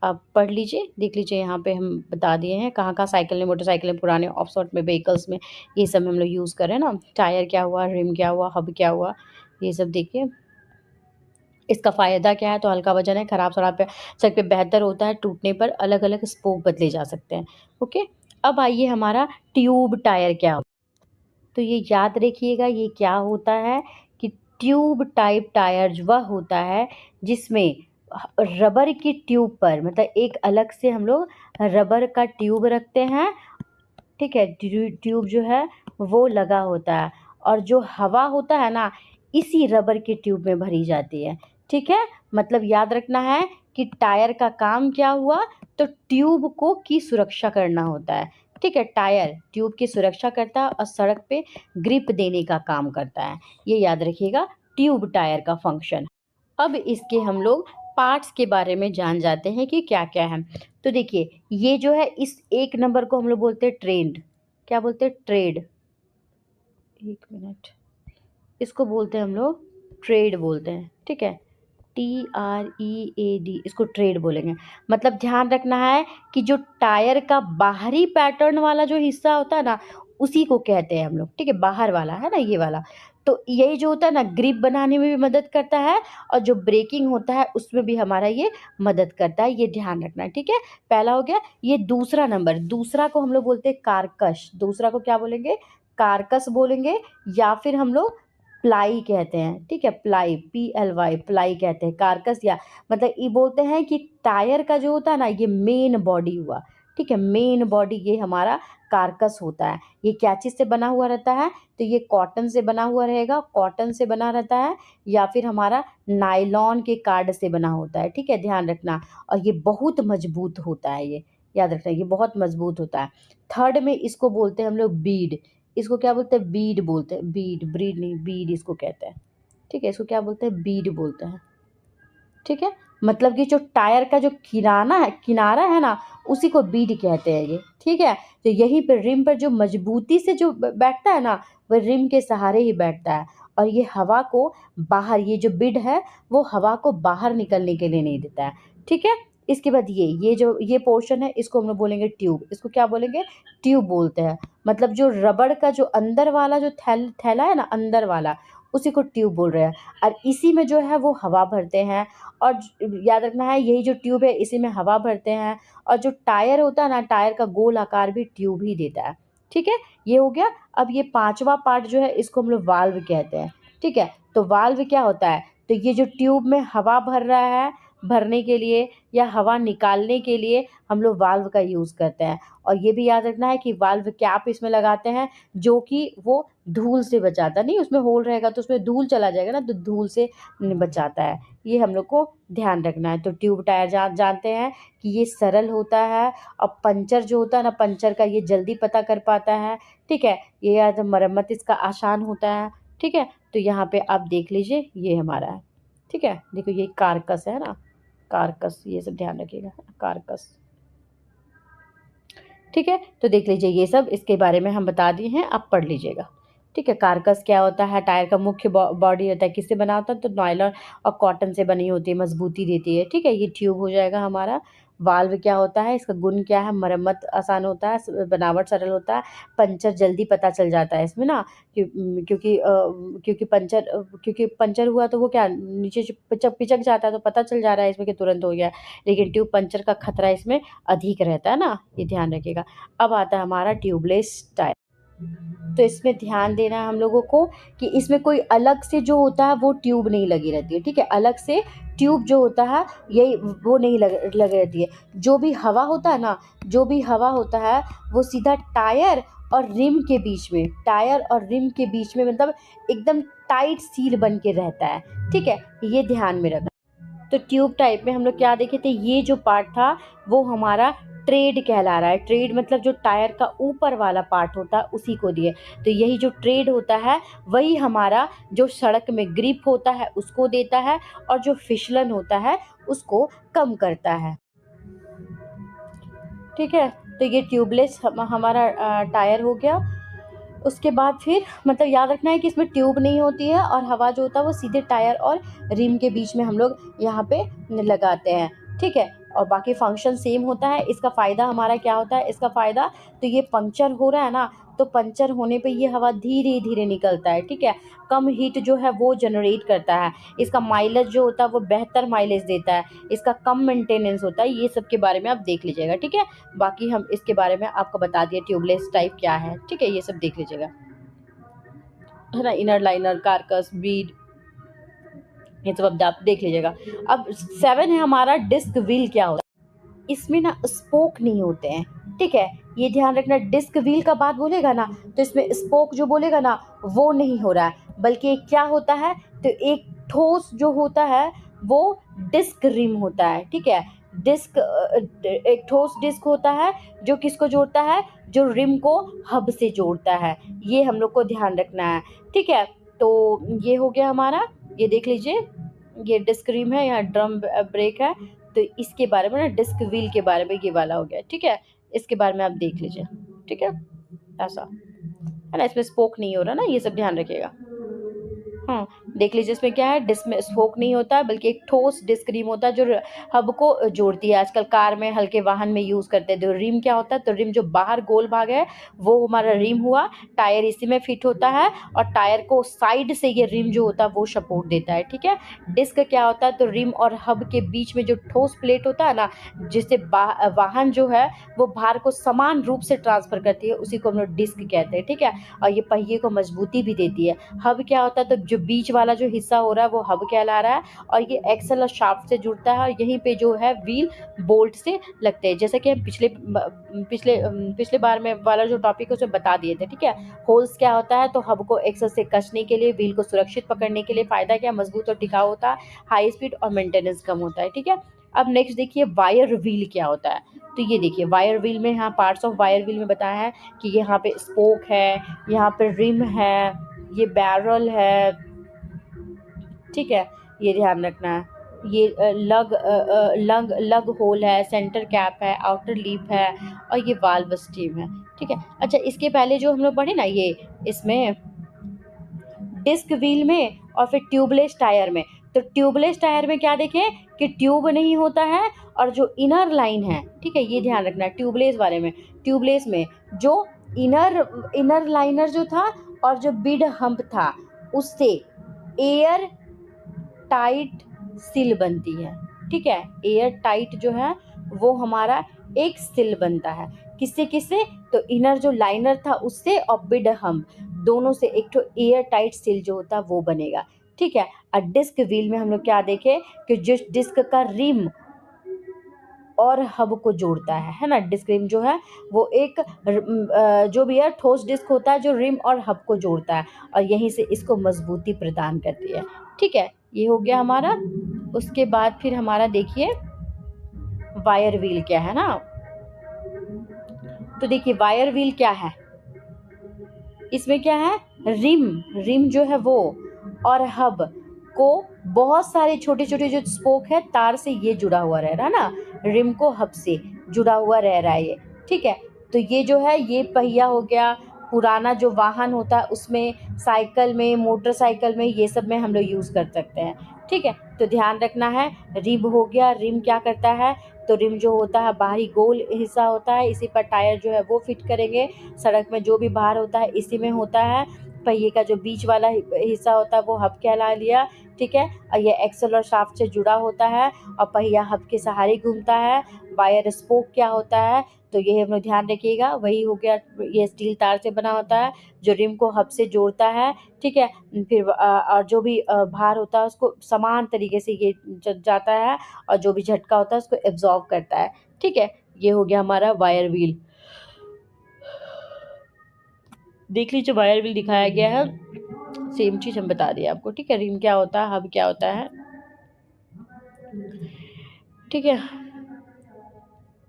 Speaker 1: आप पढ़ लीजिए, देख लीजिए, यहाँ पे हम बता दिए हैं कहाँ कहाँ साइकिल में, मोटरसाइकिल में, पुराने ऑफ रोड में, व्हीकल्स में, ये सब हम लोग यूज़ कर रहे हैं ना। टायर क्या हुआ, रिम क्या हुआ, हब क्या हुआ, ये सब देखिए। इसका फ़ायदा क्या है, तो हल्का वजन है, ख़राब सड़क पे बेहतर होता है, टूटने पर अलग अलग स्पोक बदले जा सकते हैं। ओके, अब आइए हमारा ट्यूब टायर क्या होता है। तो ये याद रखिएगा, ये क्या होता है कि ट्यूब टाइप टायर वह होता है जिसमें रबर की ट्यूब पर, मतलब एक अलग से हम लोग रबर का ट्यूब रखते हैं। ठीक है, ट्यूब जो है वो लगा होता है, और जो हवा होता है ना, इसी रबर की ट्यूब में भरी जाती है। ठीक है, मतलब याद रखना है कि टायर का काम क्या हुआ, तो ट्यूब को की सुरक्षा करना होता है। ठीक है, टायर ट्यूब की सुरक्षा करता है और सड़क पे ग्रिप देने का काम करता है। ये याद रखिएगा, ट्यूब टायर का फंक्शन। अब इसके हम लोग पार्ट्स के बारे में जान जाते हैं कि क्या क्या है। तो देखिए ये जो है, इस एक नंबर को हम लोग बोलते हैं ट्रेड। क्या बोलते हैं, ट्रेड। एक मिनट, इसको बोलते हैं हम लोग ट्रेड बोलते हैं। ठीक है, TREAD, इसको ट्रेड बोलेंगे। मतलब ध्यान रखना है कि जो टायर का बाहरी पैटर्न वाला जो हिस्सा होता है ना, उसी को कहते हैं हम लोग। ठीक है, बाहर वाला है ना, ये वाला। तो यही जो होता है ना, ग्रिप बनाने में भी मदद करता है, और जो ब्रेकिंग होता है उसमें भी हमारा ये मदद करता है। ये ध्यान रखना है। ठीक है, पहला हो गया। ये दूसरा नंबर, दूसरा को हम लोग बोलते हैं कारकश। दूसरा को क्या बोलेंगे, कारकस बोलेंगे, या फिर हम लोग प्लाई कहते हैं। ठीक है, प्लाई, PLY, प्लाई कहते हैं। कारकस, या मतलब ये बोलते हैं कि टायर का जो होता है ना, ये मेन बॉडी हुआ। ठीक है। मेन बॉडी ये हमारा कार्कस होता है। ये क्या चीज़ से बना हुआ रहता है? तो ये कॉटन से बना हुआ रहेगा, कॉटन से बना रहता है या फिर हमारा नायलॉन के कार्ड से बना होता है, ठीक है, ध्यान रखना। और ये बहुत मजबूत होता है, ये याद रखना, ये बहुत मजबूत होता है। थर्ड में इसको बोलते हैं हम लोग बीड। इसको क्या बोलते हैं? बीड बोलते हैं, बीड, ब्रीड नहीं, बीड इसको कहते हैं, ठीक है। इसको क्या बोलते हैं? बीड बोलते हैं, ठीक है। मतलब कि जो टायर का जो किनारा है ना, उसी को बीड कहते हैं ये, ठीक है। तो यहीं पे रिम पर जो मजबूती से जो बैठता है ना, वह रिम के सहारे ही बैठता है। और ये हवा को बाहर, ये जो बीड है वो हवा को बाहर निकलने के लिए नहीं देता है, ठीक है। इसके बाद ये जो ये पोर्शन है, इसको हम लोग बोलेंगे ट्यूब। इसको क्या बोलेंगे? ट्यूब बोलते हैं। मतलब जो रबड़ का जो अंदर वाला जो थैला है ना, अंदर वाला, उसी को ट्यूब बोल रहे हैं। और इसी में जो है वो हवा भरते हैं। और याद रखना है, यही जो ट्यूब है इसी में हवा भरते हैं। और जो टायर होता है ना, टायर का गोल आकार भी ट्यूब ही देता है, ठीक है। ये हो गया। अब ये पांचवा पार्ट जो है, इसको हम लोग वाल्व कहते हैं, ठीक है। तो वाल्व क्या होता है? तो ये जो ट्यूब में हवा भर रहा है, भरने के लिए या हवा निकालने के लिए हम लोग वाल्व का यूज़ करते हैं। और ये भी याद रखना है कि वाल्व कैप इसमें लगाते हैं, जो कि वो धूल से बचाता नहीं, उसमें होल रहेगा तो उसमें धूल चला जाएगा ना, तो धूल से बचाता है। ये हम लोग को ध्यान रखना है। तो ट्यूब टायर जानते हैं कि ये सरल होता है। और पंचर जो होता है ना, पंचर का ये जल्दी पता कर पाता है, ठीक है। ये याद, मरम्मत इसका आसान होता है, ठीक है। तो यहाँ पे आप देख लीजिए, ये हमारा है, ठीक है। देखो ये कार्कस है ना, कार्कस, ये सब ध्यान रखिएगा, कार्कस, ठीक है। तो देख लीजिए, ये सब इसके बारे में हम बता दिए हैं, आप पढ़ लीजिएगा, ठीक है। कार्कस क्या होता है? टायर का मुख्य बॉडी होता है, किससे बना होता है? तो नायलॉन और कॉटन से बनी होती है, मजबूती देती है, ठीक है। ये ट्यूब हो जाएगा हमारा। वाल्व क्या होता है? इसका गुण क्या है? मरम्मत आसान होता है, बनावट सरल होता है, पंचर जल्दी पता चल जाता है इसमें ना, क्योंकि पंचर हुआ तो वो क्या नीचे पिचक जाता है, तो पता चल जा रहा है इसमें कि तुरंत हो गया। लेकिन ट्यूब पंचर का खतरा इसमें अधिक रहता है ना, ये ध्यान रखिएगा। अब आता है हमारा ट्यूबलेस टायर। तो इसमें ध्यान देना है हम लोगों को कि इसमें कोई अलग से जो होता है वो ट्यूब नहीं लगी रहती है, ठीक है। अलग से ट्यूब जो होता है यही वो नहीं लगी रहती है। जो भी हवा होता है ना, जो भी हवा होता है वो सीधा टायर और रिम के बीच में, टायर और रिम के बीच में, मतलब एकदम टाइट सील बन के रहता है, ठीक है। ये ध्यान में रखना। तो ट्यूब टाइप में हम लोग क्या देखे थे? ये जो पार्ट था वो हमारा ट्रेड कहला रहा है। ट्रेड मतलब जो टायर का ऊपर वाला पार्ट होता है उसी को दिए। तो यही जो ट्रेड होता है वही हमारा जो सड़क में ग्रिप होता है उसको देता है, और जो फिसलन होता है उसको कम करता है, ठीक है। तो ये ट्यूबलेस हमारा टायर हो गया। उसके बाद फिर मतलब याद रखना है कि इसमें ट्यूब नहीं होती है, और हवा जो होता है वो सीधे टायर और रिम के बीच में हम लोग यहाँ पे लगाते हैं, ठीक है। और बाकी फंक्शन सेम होता है। इसका फ़ायदा हमारा क्या होता है? इसका फ़ायदा, तो ये पंक्चर हो रहा है ना, तो पंक्चर होने पे ये हवा धीरे धीरे निकलता है, ठीक है। कम हीट जो है वो जनरेट करता है। इसका माइलेज जो होता है वो बेहतर माइलेज देता है। इसका कम मेंटेनेंस होता है। ये सब के बारे में आप देख लीजिएगा, ठीक है। बाकी हम इसके बारे में आपको बता दिए ट्यूबलेस टाइप क्या है, ठीक है। ये सब देख लीजिएगा, है ना। इनर लाइनर, कार्कस, बीड, ये सब अब आप देख लीजिएगा। अब 7 है हमारा डिस्क व्हील। क्या होता है? इसमें ना स्पोक नहीं होते हैं, ठीक है। ये ध्यान रखना। डिस्क व्हील का बात बोलेगा ना, तो इसमें स्पोक जो बोलेगा ना वो नहीं हो रहा है, बल्कि क्या होता है? तो एक ठोस जो होता है वो डिस्क रिम होता है, ठीक है। डिस्क एक ठोस डिस्क होता है जो किसको जोड़ता है? जो रिम को हब से जोड़ता है। ये हम लोग को ध्यान रखना है, ठीक है। तो ये हो गया हमारा। ये देख लीजिए, ये डिस्क रिम है, यहाँ ड्रम ब्रेक है। तो इसके बारे में ना, डिस्क व्हील के बारे में ये वाला हो गया, ठीक है। इसके बारे में आप देख लीजिए, ठीक है। ऐसा है ना, इसमें स्पोक नहीं हो रहा ना, ये सब ध्यान रखिएगा। देख लीजिए इसमें क्या है? डिस्क में स्पोक नहीं होता है, बल्कि एक ठोस डिस्क रिम होता है जो हब को जोड़ती है। आजकल कार में, हल्के वाहन में यूज़ करते हैं। तो रिम क्या होता है? तो रिम जो बाहर गोल भाग है वो हमारा रिम हुआ। टायर इसी में फिट होता है, और टायर को साइड से ये रिम जो होता है वो सपोर्ट देता है, ठीक है। डिस्क क्या होता है? तो रिम और हब के बीच में जो ठोस प्लेट होता है ना, जिससे वाहन जो है वो भार को समान रूप से ट्रांसफर करती है, उसी को हम लोग डिस्क कहते हैं, ठीक है। और ये पहिए को मजबूती भी देती है। हब क्या होता है? तो जो बीच वाला जो हिस्सा हो रहा है वो हब कहला रहा है, और ये एक्सल और शाफ्ट से जुड़ता है, और यहीं पे जो है व्हील बोल्ट से लगते हैं, जैसे कि हम पिछले बार में वाला जो टॉपिक है उसमें बता दिए थे। ठीक है, होल्स क्या होता है, तो हब को एक्सल से कसने के लिए, व्हील को सुरक्षित पकड़ने के लिए। फायदा क्या, मजबूत और टिकाऊ होता है, हाई स्पीड और मेंटेनेंस कम होता है। ठीक है, अब नेक्स्ट देखिए वायर व्हील क्या होता है। तो ये देखिए वायर व्हील में, यहाँ पार्ट्स ऑफ वायर व्हील में बताया है कि यहाँ पे स्पोक है, यहाँ पे रिम है, ये बैरल है। ठीक है, ये ध्यान रखना है। ये लग होल है, सेंटर कैप है, आउटर लीफ है, और ये वाल्व स्टीम है। ठीक है, अच्छा इसके पहले जो हम लोग पढ़े ना, ये इसमें डिस्क व्हील में और फिर ट्यूबलेस टायर में। तो ट्यूबलेस टायर में क्या देखें कि ट्यूब नहीं होता है, और जो इनर लाइन है, ठीक है ये ध्यान रखना है ट्यूबलेस वाले में। ट्यूबलेस में जो इनर लाइनर जो था और जो बिड हम्प था, उससे एयर टाइट सिल बनती है। ठीक है, एयर टाइट जो है वो हमारा एक सिल बनता है, किससे किससे, तो इनर जो लाइनर था उससे, और बिड हम दोनों से एक तो एयर टाइट सिल जो होता है वो बनेगा। ठीक है, और डिस्क व्हील में हम लोग क्या देखें कि जिस डिस्क का रिम और हब को जोड़ता है ना, डिस्क रिम जो है वो एक जो भी है ठोस डिस्क होता है जो रिम और हब को जोड़ता है, और यहीं से इसको मजबूती प्रदान करती है। ठीक है, ये हो गया हमारा। उसके बाद फिर हमारा देखिए वायर व्हील क्या है ना। तो देखिए वायर व्हील क्या है, इसमें क्या है, रिम जो है वो और हब को बहुत सारे छोटे छोटे जो स्पोक है तार से ये जुड़ा हुआ रह रहा है ना, रिम को हब से जुड़ा हुआ रह रहा है ये। ठीक है, तो ये जो है ये पहिया हो गया, पुराना जो वाहन होता है उसमें, साइकिल में, मोटरसाइकिल में, ये सब में हम लोग यूज़ कर सकते हैं। ठीक है, तो ध्यान रखना है। रिम हो गया, रिम क्या करता है, तो रिम जो होता है बाहरी गोल हिस्सा होता है, इसी पर टायर जो है वो फिट करेंगे। सड़क में जो भी बाहर होता है इसी में होता है। पहिए का जो बीच वाला हिस्सा होता है वो हब कहला लिया। ठीक है, और ये एक्सल और शाफ्ट से जुड़ा होता है, और पहिया हब के सहारे घूमता है। वायर स्पोक क्या होता है, तो ये हम लोग ध्यान रखिएगा, वही हो गया, ये स्टील तार से बना होता है जो रिम को हब से जोड़ता है। ठीक है, फिर और जो भी भार होता है उसको समान तरीके से ये जाता है, और जो भी झटका होता है उसको एब्जॉर्ब करता है। ठीक है, ये हो गया हमारा वायर व्हील। देख लीजिए वायर व्हील दिखाया गया है, सेम चीज़ हम बता दिए आपको। ठीक है, रिम क्या होता है, हब क्या होता है। ठीक है,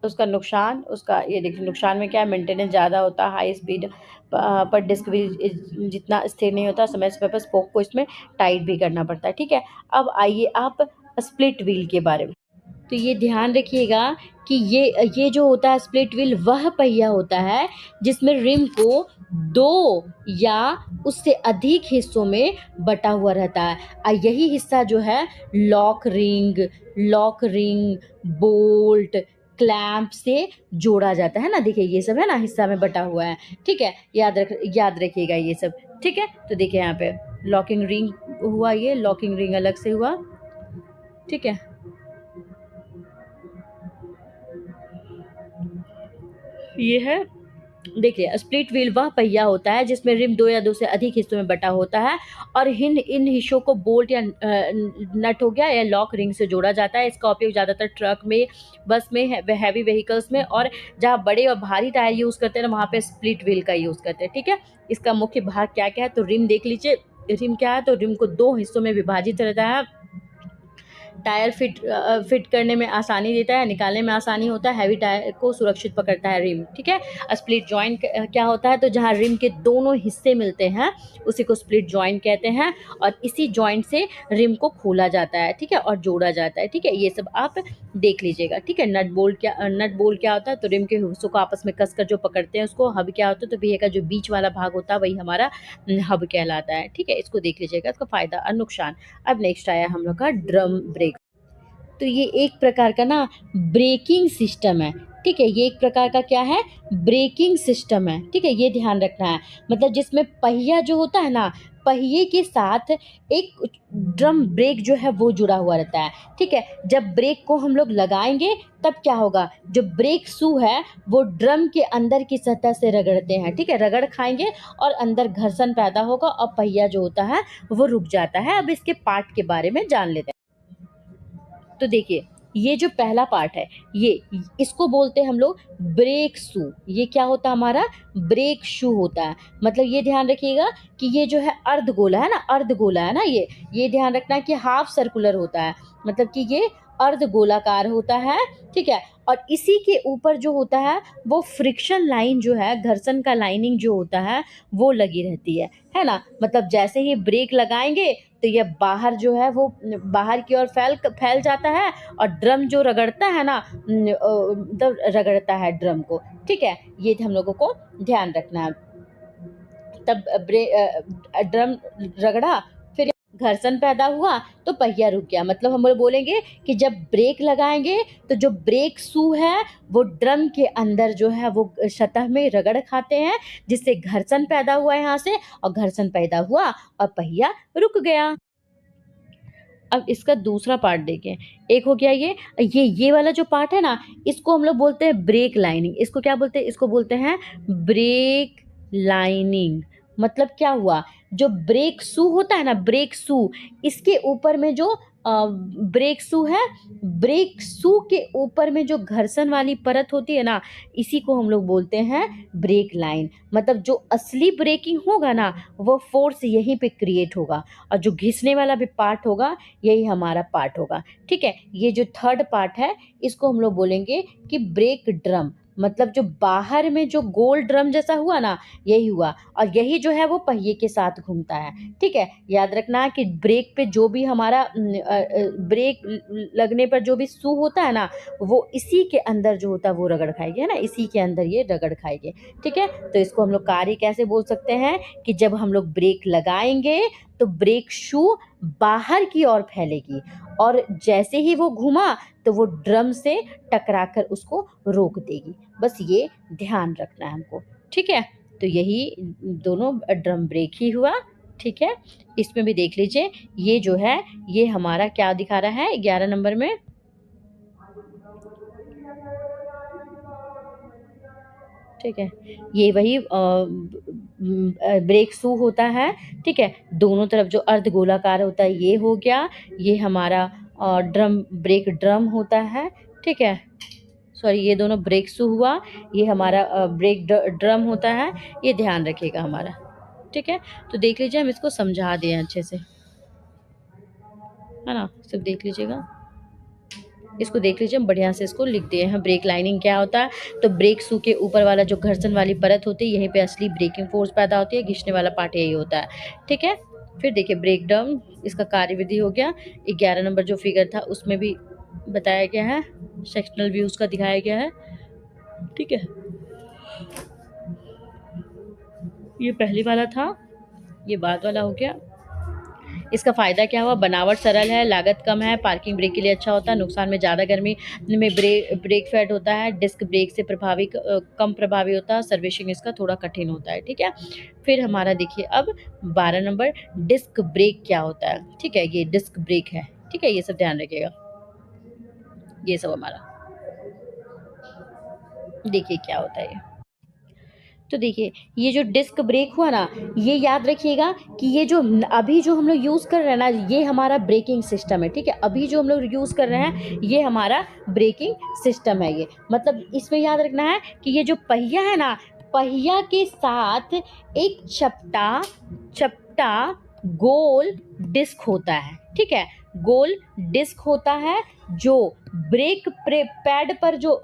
Speaker 1: उसका नुकसान, उसका ये देखिए नुकसान में क्या है, मेंटेनेंस ज़्यादा होता है, हाई स्पीड पर डिस्क भी जितना स्थिर नहीं होता, समय समय पर स्पोक को इसमें टाइट भी करना पड़ता है। ठीक है, अब आइए आप स्प्लिट व्हील के बारे में। तो ये ध्यान रखिएगा कि ये जो होता है स्प्लिट व्हील, वह पहिया होता है जिसमें रिम को दो या उससे अधिक हिस्सों में बटा हुआ रहता है, और यही हिस्सा जो है लॉक रिंग, बोल्ट, क्लैंप से जोड़ा जाता है ना। देखिए ये सब है ना हिस्सा में बटा हुआ है। ठीक है, याद रखिएगा ये सब। ठीक है, तो देखिए यहाँ पे लॉकिंग रिंग हुआ, ये लॉकिंग रिंग अलग से हुआ। ठीक है, ये है, देखिए स्प्लिट व्हील वह पहिया होता है जिसमें रिम दो या दो से अधिक हिस्सों में बटा होता है, और इन हिस्सों को बोल्ट या नट हो गया या लॉक रिंग से जोड़ा जाता है। इसका उपयोग ज़्यादातर ट्रक में, बस में, हैवी व्हीकल्स में, और जहाँ बड़े और भारी टायर यूज़ करते हैं ना वहाँ पे स्प्लिट व्हील का यूज़ करते हैं। ठीक है, इसका मुख्य भाग क्या क्या है, तो रिम देख लीजिए। रिम क्या है, तो रिम को दो हिस्सों में विभाजित रहता है। टायर फिट करने में आसानी देता है, निकालने में आसानी होता है, हैवी टायर को सुरक्षित पकड़ता है रिम। ठीक है, स्प्लिट जॉइंट क्या होता है, तो जहाँ रिम के दोनों हिस्से मिलते हैं उसी को स्प्लिट जॉइंट कहते हैं, और इसी जॉइंट से रिम को खोला जाता है। ठीक है, और जोड़ा जाता है। ठीक है, ये सब आप देख लीजिएगा। ठीक है, नट बोल्ट क्या होता है, तो रिम के हिस्सों को आपस में कसकर जो पकड़ते हैं उसको। हब क्या होता है, तो पहिए का जो बीच वाला भाग होता है वही हमारा हब कहलाता है। ठीक है, इसको देख लीजिएगा, इसका फायदा और नुकसान। अब नेक्स्ट आया हम लोग का ड्रम ब्रेक। तो ये एक प्रकार का ना ब्रेकिंग सिस्टम है, ठीक है। ये एक प्रकार का क्या है, ब्रेकिंग सिस्टम है, ठीक है। ये ध्यान रखना है, मतलब जिसमें पहिया जो होता है ना, पहिए के साथ एक ड्रम ब्रेक जो है वो जुड़ा हुआ रहता है, ठीक है। जब ब्रेक को हम लोग लगाएंगे तब क्या होगा, जो ब्रेक शू है वो ड्रम के अंदर की सतह से रगड़ते हैं, ठीक है। रगड़ खाएंगे और अंदर घर्षण पैदा होगा और पहिया जो होता है वो रुक जाता है। अब इसके पार्ट के बारे में जान लेते हैं। तो देखिए, ये जो पहला पार्ट है, ये इसको बोलते हैं हम लोग ब्रेक शू। ये क्या होता है, हमारा ब्रेक शू होता है। मतलब ये ध्यान रखिएगा कि ये जो है अर्धगोला है ना, अर्धगोला है ना, ये ध्यान रखना है कि हाफ सर्कुलर होता है, मतलब कि ये अर्धगोलाकार होता है, ठीक है। और इसी के ऊपर जो होता है वो फ्रिक्शन लाइन जो है, घर्षण का लाइनिंग जो होता है वो लगी रहती है ना। मतलब जैसे ही ब्रेक लगाएंगे तो ये बाहर जो है वो बाहर की ओर फैल जाता है और ड्रम जो रगड़ता है ना, मतलब रगड़ता है ड्रम को, ठीक है। ये हम लोगों को ध्यान रखना है। तब ड्रम रगड़ा, फिर घर्षण पैदा हुआ तो पहिया रुक गया। मतलब हम लोग बोलेंगे कि जब ब्रेक लगाएंगे तो जो ब्रेक शू है वो ड्रम के अंदर जो है वो सतह में रगड़ खाते हैं, जिससे घर्षण पैदा हुआ यहाँ से, और घर्षण पैदा हुआ और पहिया रुक गया। अब इसका दूसरा पार्ट देखें। एक हो गया ये वाला जो पार्ट है ना, इसको हम लोग बोलते हैं ब्रेक लाइनिंग। इसको क्या बोलते हैं, इसको बोलते हैं ब्रेक लाइनिंग। मतलब क्या हुआ, जो ब्रेक शू होता है ना, ब्रेक शू, इसके ऊपर में जो ब्रेक शू है, ब्रेक शू के ऊपर में जो घर्षण वाली परत होती है ना, इसी को हम लोग बोलते हैं ब्रेक लाइन। मतलब जो असली ब्रेकिंग होगा ना, वो फोर्स यहीं पे क्रिएट होगा, और जो घिसने वाला भी पार्ट होगा यही हमारा पार्ट होगा, ठीक है। ये जो थर्ड पार्ट है इसको हम लोग बोलेंगे कि ब्रेक ड्रम। मतलब जो बाहर में जो गोल ड्रम जैसा हुआ ना, यही हुआ, और यही जो है वो पहिए के साथ घूमता है, ठीक है। याद रखना कि ब्रेक पे जो भी हमारा ब्रेक लगने पर जो भी शू होता है ना, वो इसी के अंदर जो होता है वो रगड़ खाएगी, है ना, इसी के अंदर ये रगड़ खाएगी, ठीक है। तो इसको हम लोग कार्य कैसे बोल सकते हैं कि जब हम लोग ब्रेक लगाएंगे तो ब्रेक शू बाहर की ओर फैलेगी, और जैसे ही वो घुमा तो वो ड्रम से टकराकर उसको रोक देगी। बस ये ध्यान रखना है हमको, ठीक है। तो यही दोनों ड्रम ब्रेक ही हुआ, ठीक है। इसमें भी देख लीजिए, ये जो है ये हमारा क्या दिखा रहा है 11 नंबर में, ठीक है। ये वही ब्रेक शू होता है, ठीक है। दोनों तरफ जो अर्धगोलाकार होता है ये हो गया, ये हमारा ड्रम ब्रेक ड्रम होता है, ठीक है। सॉरी, ये दोनों ब्रेक शू हुआ, ये हमारा ब्रेक ड्रम होता है। ये ध्यान रखिएगा हमारा, ठीक है। तो देख लीजिए, हम इसको समझा दें अच्छे से, है ना, सब देख लीजिएगा। इसको देख लीजिए, हम बढ़िया से इसको लिख दिए हैं। ब्रेक लाइनिंग क्या होता है, तो ब्रेक शू के ऊपर वाला जो घर्षण वाली परत होती है, यहीं पे असली ब्रेकिंग फोर्स पैदा होती है, घिसने वाला पार्ट यही होता है, ठीक है। फिर देखिए ब्रेक डाउन, इसका कार्यविधि हो गया। 11 नंबर जो फिगर था उसमें भी बताया गया है, सेक्शनल व्यूज का दिखाया गया है, ठीक है। ये पहली वाला था, ये बाद वाला हो गया। इसका फ़ायदा क्या हुआ, बनावट सरल है, लागत कम है, पार्किंग ब्रेक के लिए अच्छा होता है, नुकसान में ज़्यादा गर्मी में ब्रेक फैट होता है, डिस्क ब्रेक से कम प्रभावी होता है, सर्विसिंग इसका थोड़ा कठिन होता है, ठीक है। फिर हमारा देखिए अब 12 नंबर डिस्क ब्रेक क्या होता है, ठीक है। ये डिस्क ब्रेक है, ठीक है, ये सब ध्यान रखिएगा। ये सब हमारा देखिए क्या होता है ये। तो देखिए, ये जो डिस्क ब्रेक हुआ ना, ये याद रखिएगा कि ये जो अभी जो हम लोग यूज़ कर रहे हैं ना, ये हमारा ब्रेकिंग सिस्टम है, ठीक है। अभी जो हम लोग यूज़ कर रहे हैं ये हमारा ब्रेकिंग सिस्टम है। ये मतलब इसमें याद रखना है कि ये जो पहिया है ना, पहिया के साथ एक चपटा चपटा गोल डिस्क होता है, ठीक है। गोल डिस्क होता है, जो ब्रेक पैड पर जो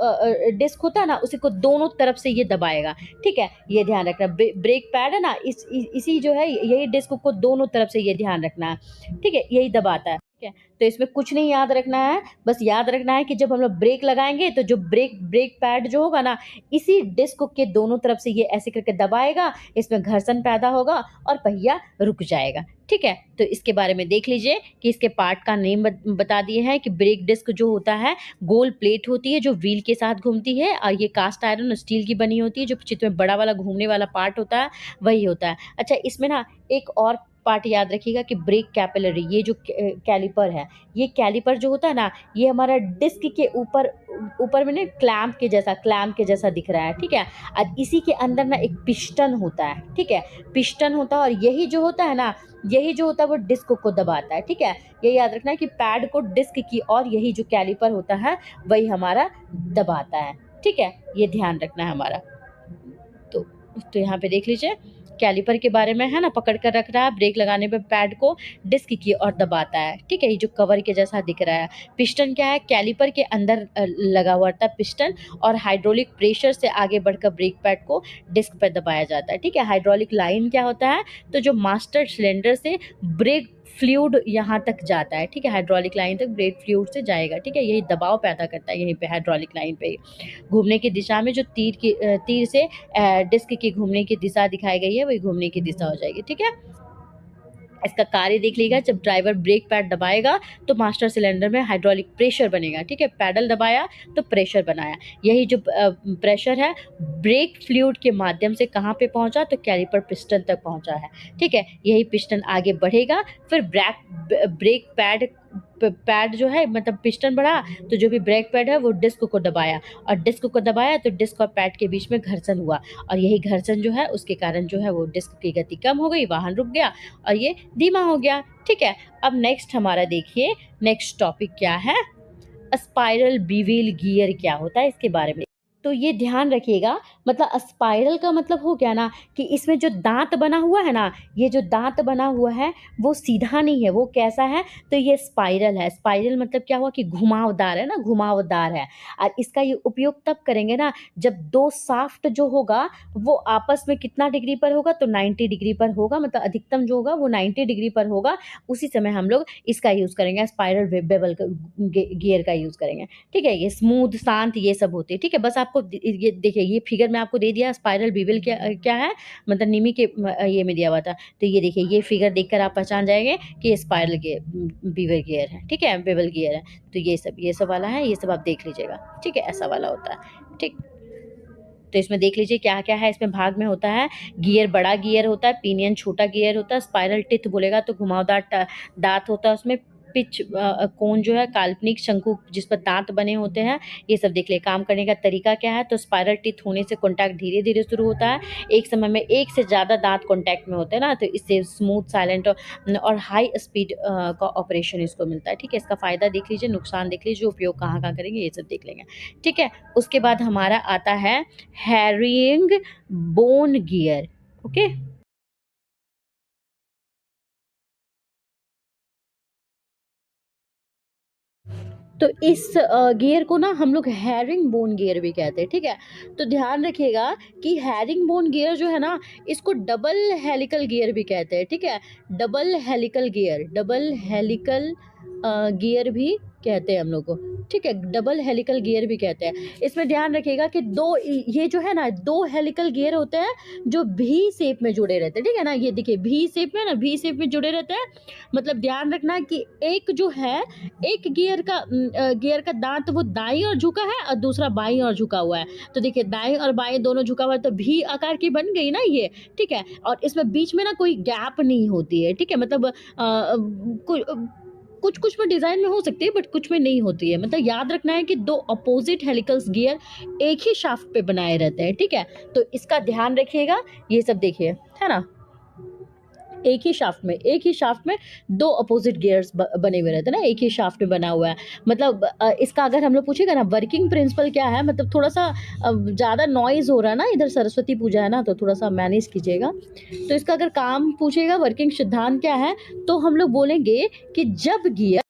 Speaker 1: डिस्क होता है ना, उसी को दोनों तरफ से ये दबाएगा, ठीक है। ये ध्यान रखना, ब्रेक पैड है ना, इसी जो है यही डिस्क को दोनों तरफ से ये ध्यान रखना है, ठीक है, यही दबाता है। ठीक है। तो इसमें कुछ नहीं याद रखना है, बस याद रखना है कि जब हम लोग ब्रेक लगाएंगे तो जो ब्रेक ब्रेक पैड जो होगा ना, इसी डिस्क के दोनों तरफ से ये ऐसे करके दबाएगा, इसमें घर्षण पैदा होगा और पहिया रुक जाएगा। ठीक है, तो इसके बारे में देख लीजिए कि इसके पार्ट का नेम बता दिए हैं कि ब्रेक डिस्क जो होता है गोल प्लेट होती है जो व्हील के साथ घूमती है, और ये कास्ट आयरन और स्टील की बनी होती है। जो चित्र में बड़ा वाला घूमने वाला पार्ट होता है वही होता है। अच्छा, इसमें ना एक और पार्ट याद रखिएगा कि ब्रेक कैपिलरी, ये जो कैलिपर है, ये कैलिपर जो होता है ना, ये हमारा डिस्क के ऊपर ऊपर में ना क्लैम्प के जैसा दिख रहा है। ठीक है, और इसी के अंदर ना एक पिस्टन होता है। ठीक है, पिस्टन होता है, और यही जो होता है ना, यही जो होता है वो डिस्क को दबाता है। ठीक है, ये याद रखना है कि पैड को डिस्क की और यही जो कैलिपर होता है वही हमारा दबाता है। ठीक है, ये ध्यान रखना है हमारा। तो यहाँ पे देख लीजिए कैलिपर के बारे में है ना, पकड़ कर रख रहा है, ब्रेक लगाने पे पैड को डिस्क की ओर दबाता है। ठीक है, ये जो कवर के जैसा दिख रहा है। पिस्टन क्या है, कैलिपर के अंदर लगा हुआ था पिस्टन, और हाइड्रोलिक प्रेशर से आगे बढ़कर ब्रेक पैड को डिस्क पर दबाया जाता है। ठीक है, हाइड्रोलिक लाइन क्या होता है, तो जो मास्टर सिलेंडर से ब्रेक फ्लूइड यहाँ तक जाता है। ठीक है, हाइड्रोलिक लाइन तक ब्रेक फ्लूइड से जाएगा। ठीक है, यही दबाव पैदा करता है यहीं पे हाइड्रोलिक लाइन पे। घूमने की दिशा में जो तीर से डिस्क की घूमने की दिशा दिखाई गई है वही घूमने की दिशा हो जाएगी। ठीक है, इसका कार्य देख लीजिएगा। जब ड्राइवर ब्रेक पैड दबाएगा तो मास्टर सिलेंडर में हाइड्रोलिक प्रेशर बनेगा। ठीक है, पैडल दबाया तो प्रेशर बनाया, यही जो प्रेशर है ब्रेक फ्लूइड के माध्यम से कहाँ पे पहुंचा, तो कैलिपर पिस्टन तक पहुंचा है। ठीक है, यही पिस्टन आगे बढ़ेगा, फिर ब्रेक पैड जो है मतलब पिस्टन बढ़ा तो जो भी ब्रेक पैड है वो डिस्क को दबाया, और डिस्क को दबाया तो डिस्क और पैड के बीच में घर्षण हुआ, और यही घर्षण जो है उसके कारण जो है वो डिस्क की गति कम हो गई, वाहन रुक गया और ये धीमा हो गया। ठीक है, अब नेक्स्ट हमारा देखिए, नेक्स्ट टॉपिक क्या है, स्पाइरल बीवेल गियर क्या होता है इसके बारे में। तो ये ध्यान रखिएगा, मतलब स्पाइरल का मतलब हो गया ना कि इसमें जो दांत बना हुआ है ना, ये जो दांत बना हुआ है वो सीधा नहीं है, वो कैसा है, तो ये स्पाइरल है। स्पाइरल मतलब क्या हुआ कि घुमावदार है ना, घुमावदार है। और इसका ये उपयोग तब करेंगे ना जब दो शाफ्ट जो होगा वो आपस में कितना डिग्री पर होगा, तो 90 डिग्री पर होगा, मतलब अधिकतम जो होगा वो 90 डिग्री पर होगा, उसी समय हम लोग इसका यूज़ करेंगे, स्पाइरल बेवल गियर का यूज़ करेंगे। ठीक है, ये स्मूथ शांत ये सब होते हैं। ठीक है, बस आपको ये देखिए, ये फिगर में आपको दे दिया स्पाइरल बीवल क्या है, मतलब निमी के ये में दिया हुआ था। तो ये देखिए, ये फिगर देखकर आप पहचान जाएंगे कि ये स्पाइरल बीवल गियर है। ठीक है, बेवल गियर है। तो ये सब वाला है, ये सब आप देख लीजिएगा। ठीक है, ऐसा वाला होता है। ठीक, तो इसमें देख लीजिए क्या क्या है। इसमें भाग में होता है गियर, बड़ा गियर होता है, पिनियन छोटा गियर होता है, स्पाइरल टिथ बोलेगा तो घुमावदार दांत होता है उसमें, पिच कोन जो है काल्पनिक शंकु जिस पर दांत बने होते हैं, ये सब देख ले। काम करने का तरीका क्या है, तो स्पाइरल टिथ होने से कॉन्टैक्ट धीरे धीरे शुरू होता है, एक समय में एक से ज़्यादा दांत कॉन्टैक्ट में होते हैं ना, तो इससे स्मूथ साइलेंट और हाई स्पीड का ऑपरेशन इसको मिलता है। ठीक है, इसका फ़ायदा देख लीजिए, नुकसान देख लीजिए, उपयोग कहाँ कहाँ करेंगे ये सब देख लेंगे। ठीक है, उसके बाद हमारा आता है हैरिंग बोन गियर। ओके, तो इस गियर को ना हम लोग हैरिंग बोन गियर भी कहते हैं। ठीक है, तो ध्यान रखिएगा कि हैरिंग बोन गियर जो है ना, इसको डबल हेलिकल गियर भी कहते हैं। ठीक है, डबल हेलिकल गियर भी कहते हैं हम लोग को। ठीक है, डबल हेलिकल गियर भी कहते हैं। इसमें ध्यान रखिएगा कि ये जो है ना, दो हेलिकल गियर होते हैं जो भी शेप में जुड़े रहते हैं। ठीक है ना, ये देखिए भी शेप में ना, भी शेप में जुड़े रहते हैं। मतलब ध्यान रखना कि एक जो है, एक गियर का दांत वो दाईं ओर झुका है और दूसरा बाईं ओर झुका हुआ है। तो देखिए दाईं और बाईं दोनों झुका हुआ है, तो भी आकार की बन गई ना ये। ठीक है, और इसमें बीच में ना कोई गैप नहीं होती है। ठीक है, मतलब कुछ कुछ में डिज़ाइन में हो सकती है बट कुछ में नहीं होती है। मतलब याद रखना है कि दो अपोजिट हेलिकल्स गियर एक ही शाफ्ट पे बनाए रहते हैं। ठीक है, तो इसका ध्यान रखिएगा। ये सब देखिए, है ना, एक ही शाफ्ट में दो अपोजिट गियर्स बने हुए रहते हैं ना, एक ही शाफ्ट में बना हुआ है। मतलब इसका अगर हम लोग पूछेगा ना वर्किंग प्रिंसिपल क्या है, मतलब थोड़ा सा ज़्यादा नॉइज़ हो रहा है ना, इधर सरस्वती पूजा है ना, तो थोड़ा सा मैनेज कीजिएगा। तो इसका अगर काम पूछेगा वर्किंग सिद्धांत क्या है, तो हम लोग बोलेंगे कि जब गियर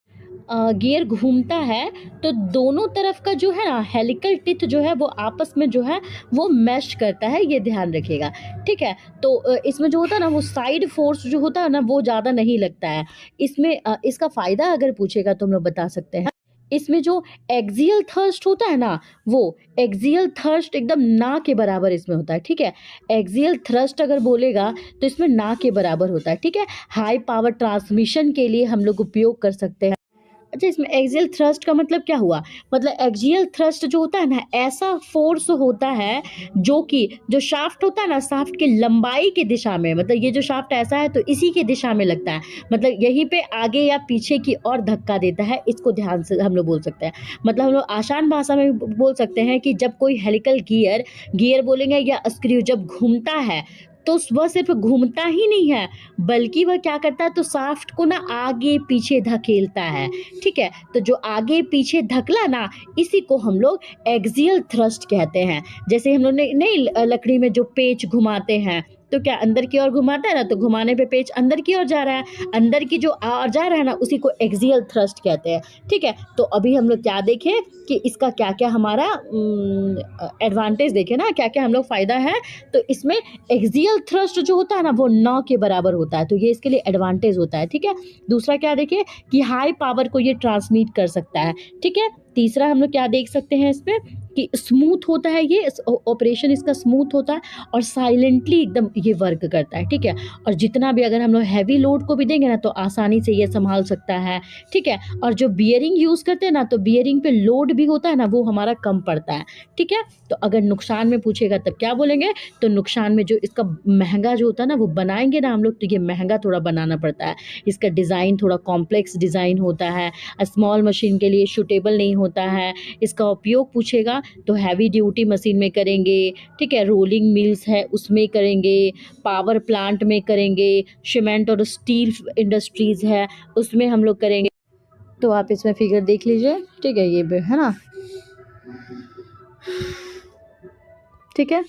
Speaker 1: गियर घूमता है तो दोनों तरफ का जो है ना हेलिकल टिथ जो है वो आपस में जो है वो मैश करता है, ये ध्यान रखिएगा। ठीक है, तो इसमें जो होता है ना वो साइड फोर्स जो होता है ना वो ज़्यादा नहीं लगता है इसमें। इसका फ़ायदा अगर पूछेगा तो हम लोग बता सकते हैं, इसमें जो एक्सियल थर्स्ट होता है ना, वो एक्सियल थर्स्ट एकदम ना के बराबर इसमें होता है। ठीक है, एक्सियल थ्रस्ट अगर बोलेगा तो इसमें ना के बराबर होता है। ठीक है, हाई पावर ट्रांसमिशन के लिए हम लोग उपयोग कर सकते हैं। अच्छा, इसमें एक्सियल थ्रस्ट का मतलब क्या हुआ? मतलब एक्सियल थ्रस्ट जो होता है ना, ऐसा फोर्स होता है जो कि जो शाफ्ट होता है ना, शाफ्ट की लंबाई की दिशा में, मतलब ये जो शाफ्ट ऐसा है तो इसी की दिशा में लगता है, मतलब यहीं पे आगे या पीछे की ओर धक्का देता है। इसको ध्यान से हम लोग बोल सकते हैं। मतलब हम लोग आसान भाषा में बोल सकते हैं कि जब कोई हेलिकल गियर बोलेंगे या स्क्रू जब घूमता है तो वह सिर्फ घूमता ही नहीं है, बल्कि वह क्या करता है, तो शाफ्ट को ना आगे पीछे धकेलता है। ठीक है, तो जो आगे पीछे धकला ना, इसी को हम लोग एक्सियल थ्रस्ट कहते हैं। जैसे हम लोग ने नहीं लकड़ी में जो पेच घुमाते हैं तो क्या अंदर की ओर घुमाता है ना, तो घुमाने पे पेच अंदर की ओर जा रहा है, अंदर की जो ओर जा रहा है ना उसी को एक्सियल थ्रस्ट कहते हैं। ठीक है, तो अभी हम लोग क्या देखें कि इसका क्या क्या हमारा एडवांटेज देखें ना, क्या क्या हम लोग फ़ायदा है। तो इसमें एक्सियल थ्रस्ट जो होता है ना वो 9 के बराबर होता है, तो ये इसके लिए एडवांटेज होता है। ठीक है, दूसरा क्या देखिए कि हाई पावर को ये ट्रांसमिट कर सकता है। ठीक है, तीसरा हम लोग क्या देख सकते हैं इसमें कि स्मूथ होता है, ये ऑपरेशन इसका स्मूथ होता है और साइलेंटली एकदम ये वर्क करता है। ठीक है, और जितना भी अगर हम लोग हैवी लोड को भी देंगे ना तो आसानी से ये संभाल सकता है। ठीक है, और जो बियरिंग यूज़ करते हैं ना तो बियरिंग पे लोड भी होता है ना वो हमारा कम पड़ता है। ठीक है, तो अगर नुकसान में पूछेगा तब क्या बोलेंगे, तो नुकसान में जो इसका महंगा जो होता है ना वो बनाएंगे ना हम लोग तो ये महंगा थोड़ा बनाना पड़ता है। इसका डिज़ाइन थोड़ा कॉम्प्लेक्स डिज़ाइन होता है, स्मॉल मशीन के लिए सूटेबल नहीं होता है। इसका उपयोग पूछेगा तो हैवी ड्यूटी मशीन में करेंगे। ठीक है, रोलिंग मिल्स है उसमें करेंगे, पावर प्लांट में करेंगे, सीमेंट और स्टील इंडस्ट्रीज़ है उसमें हम लोग करेंगे। तो आप इसमें फिगर देख लीजिए। ठीक है, ये भी है ना। ठीक है,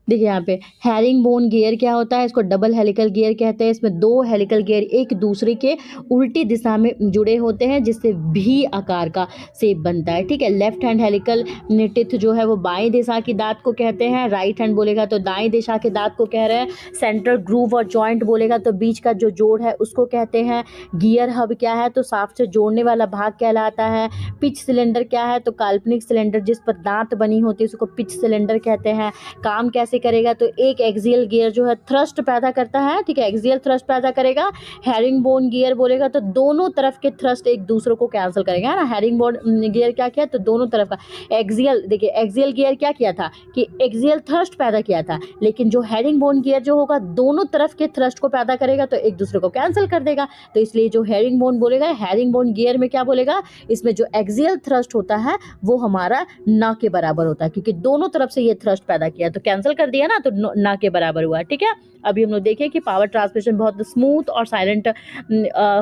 Speaker 1: देखिए यहाँ पे हैरिंग बोन गियर क्या होता है, इसको डबल हेलिकल गियर कहते हैं। इसमें 2 हेलिकल गियर एक दूसरे के उल्टी दिशा में जुड़े होते हैं जिससे भी आकार का शेप बनता है। ठीक है, लेफ्ट हैंड हेलिकल टिथ जो है वो बाएं दिशा की दांत को कहते हैं, राइट हैंड बोलेगा तो दाएं दिशा के दांत को कह रहे हैं। सेंट्रल ग्रूव और जॉइंट बोलेगा तो बीच का जो जोड़ है उसको कहते हैं। गियर हब क्या है, तो शाफ्ट से जोड़ने वाला भाग कहलाता है। पिच सिलेंडर क्या है, तो काल्पनिक सिलेंडर जिस पर दांत बनी होती है उसको पिच सिलेंडर कहते हैं। काम कैसे करेगा, तो एक एक्सियल गियर जो है थ्रस्ट पैदा करता है। ठीक है, एक्सियल थ्रस्ट पैदा करेगा। हैरिंग बोन गियर बोलेगा तो दोनों तरफ के थ्रस्ट एक दूसरे को कैंसिल करेगा, है ना। हैरिंग बोन गियर क्या किया, तो दोनों तरफ का एक्सियल, देखिए एक्सियल गियर क्या किया था कि एक्सियल थ्रस्ट पैदा किया था, लेकिन जो हैरिंग बोन गियर जो होगा दोनों तरफ के थ्रस्ट को पैदा करेगा तो एक दूसरे को कैंसिल कर देगा। तो इसलिए जो हैरिंग बोन बोलेगा, हैरिंग बोन गियर में क्या बोलेगा, इसमें जो एक्सियल थ्रस्ट होता है वो हमारा ना के बराबर होता है, क्योंकि दोनों तरफ से ये थ्रस्ट पैदा किया तो कैंसिल कर दिया ना, तो ना के बराबर हुआ। ठीक है, अभी हम लोग देखें कि पावर ट्रांसमिशन बहुत स्मूथ और साइलेंट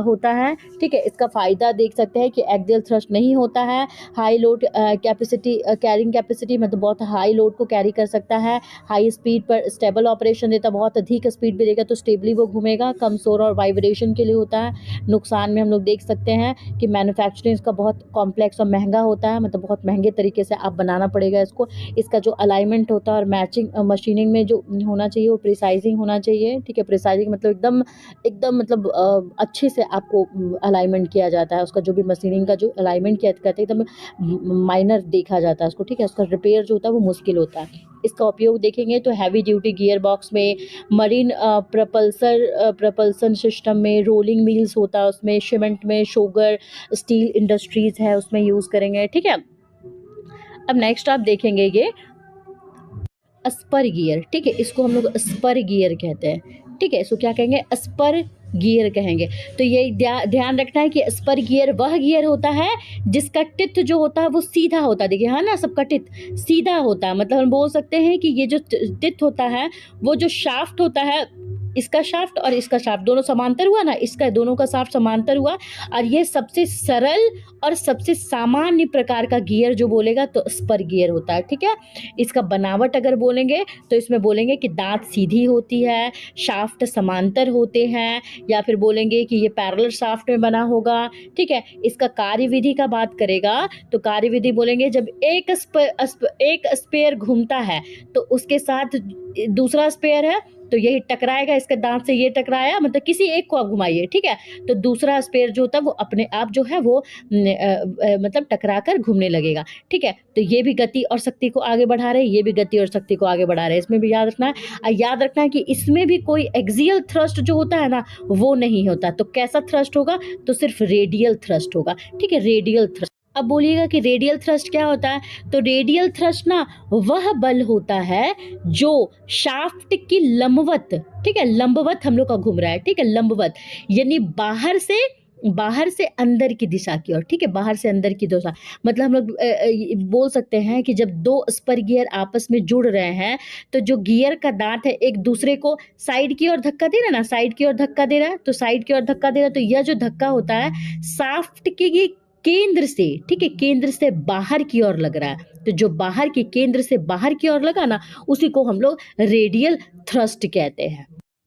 Speaker 1: होता है। ठीक है, इसका फ़ायदा देख सकते हैं कि एक्सियल थ्रस्ट नहीं होता है। High load capacity, carrying capacity, मतलब बहुत हाई लोड को कैरी कर सकता है। हाई स्पीड पर स्टेबल ऑपरेशन देता है, बहुत अधिक स्पीड भी देगा तो स्टेबली वो घूमेगा। कम शोर और वाइब्रेशन के लिए होता है। नुकसान में हम लोग देख सकते हैं कि मैन्युफैक्चरिंग इसका बहुत कॉम्प्लेक्स और महंगा होता है, मतलब बहुत महंगे तरीके से आप बनाना पड़ेगा इसको। इसका जो अलाइनमेंट होता है और मैचिंग मशीनिंग में जो होना चाहिए वो प्रिसाइजिंग होना चाहिए। ठीक है, प्रिसाइजिंग मतलब एकदम एकदम मतलब अच्छे से आपको अलाइनमेंट किया जाता है। उसका जो भी मशीनिंग का जो अलाइनमेंट किया करते हैं एकदम माइनर देखा जाता है उसको। ठीक है, उसका रिपेयर जो होता है वो मुश्किल होता है। इसका उपयोग देखेंगे तो हैवी ड्यूटी गियर बॉक्स में, मरीन प्रपल्सन सिस्टम में, रोलिंग मिल्स होता है उसमें, सीमेंट में, शुगर स्टील इंडस्ट्रीज़ है उसमें यूज़ करेंगे। ठीक है, अब नेक्स्ट आप देखेंगे ये स्पर गियर। ठीक है, इसको हम लोग स्पर गियर कहते हैं। ठीक है, इसको क्या कहेंगे, स्पर गियर कहेंगे। तो ये ध्यान रखना है कि स्पर गियर वह गियर होता है जिसका टिथ जो होता है वो सीधा होता है। देखिए, हाँ ना, सबका टिथ सीधा होता है। मतलब हम बोल सकते हैं कि ये जो टिथ होता है वो जो शाफ्ट होता है इसका शाफ्ट और इसका शाफ्ट दोनों समांतर हुआ ना, इसका दोनों का शाफ्ट समांतर हुआ। और ये सबसे सरल और सबसे सामान्य प्रकार का गियर जो बोलेगा तो स्पर गियर होता है, ठीक है। इसका बनावट अगर बोलेंगे तो इसमें बोलेंगे कि दांत सीधी होती है, शाफ्ट समांतर होते हैं, या फिर बोलेंगे कि ये पैरेलल शाफ्ट में बना होगा, ठीक है। इसका कार्यविधि का बात करेगा तो कार्यविधि बोलेंगे जब एक स्पेयर घूमता है तो उसके साथ दूसरा स्पेयर है तो यही टकराएगा, इसके दांत से ये टकराया, मतलब किसी एक को आप घुमाइए, ठीक है, तो दूसरा स्पेयर जो होता है वो अपने आप जो है वो मतलब टकरा कर घूमने लगेगा, ठीक है। तो ये भी गति और शक्ति को आगे बढ़ा रहे हैं, ये भी गति और शक्ति को आगे बढ़ा रहे हैं, इसमें भी याद रखना है। और याद रखना है कि इसमें भी कोई एक्सियल थ्रस्ट जो होता है ना वो नहीं होता। तो कैसा थ्रस्ट होगा, तो सिर्फ रेडियल थ्रस्ट होगा, ठीक है, रेडियल थ्रस्ट। अब बोलिएगा कि रेडियल थ्रस्ट क्या होता है, तो रेडियल थ्रस्ट ना वह बल होता है जो शाफ्ट की लंबवत, ठीक है, लंबवत हम लोग का घूम रहा है, ठीक है, लंबवत, यानी बाहर से अंदर की दिशा की ओर, ठीक है, बाहर से अंदर की दिशा। मतलब हम लोग बोल सकते हैं कि जब दो स्पर गियर आपस में जुड़ रहे हैं तो जो गियर का दांत है एक दूसरे को साइड की ओर धक्का दे रहा है ना, साइड की ओर धक्का दे रहा है, तो साइड की ओर धक्का दे रहा है, तो यह जो धक्का होता है शाफ्ट के केंद्र से, ठीक है, केंद्र से बाहर की ओर लग रहा है। तो जो बाहर की केंद्र से बाहर की ओर लगा ना उसी को हम लोग रेडियल थ्रस्ट कहते हैं।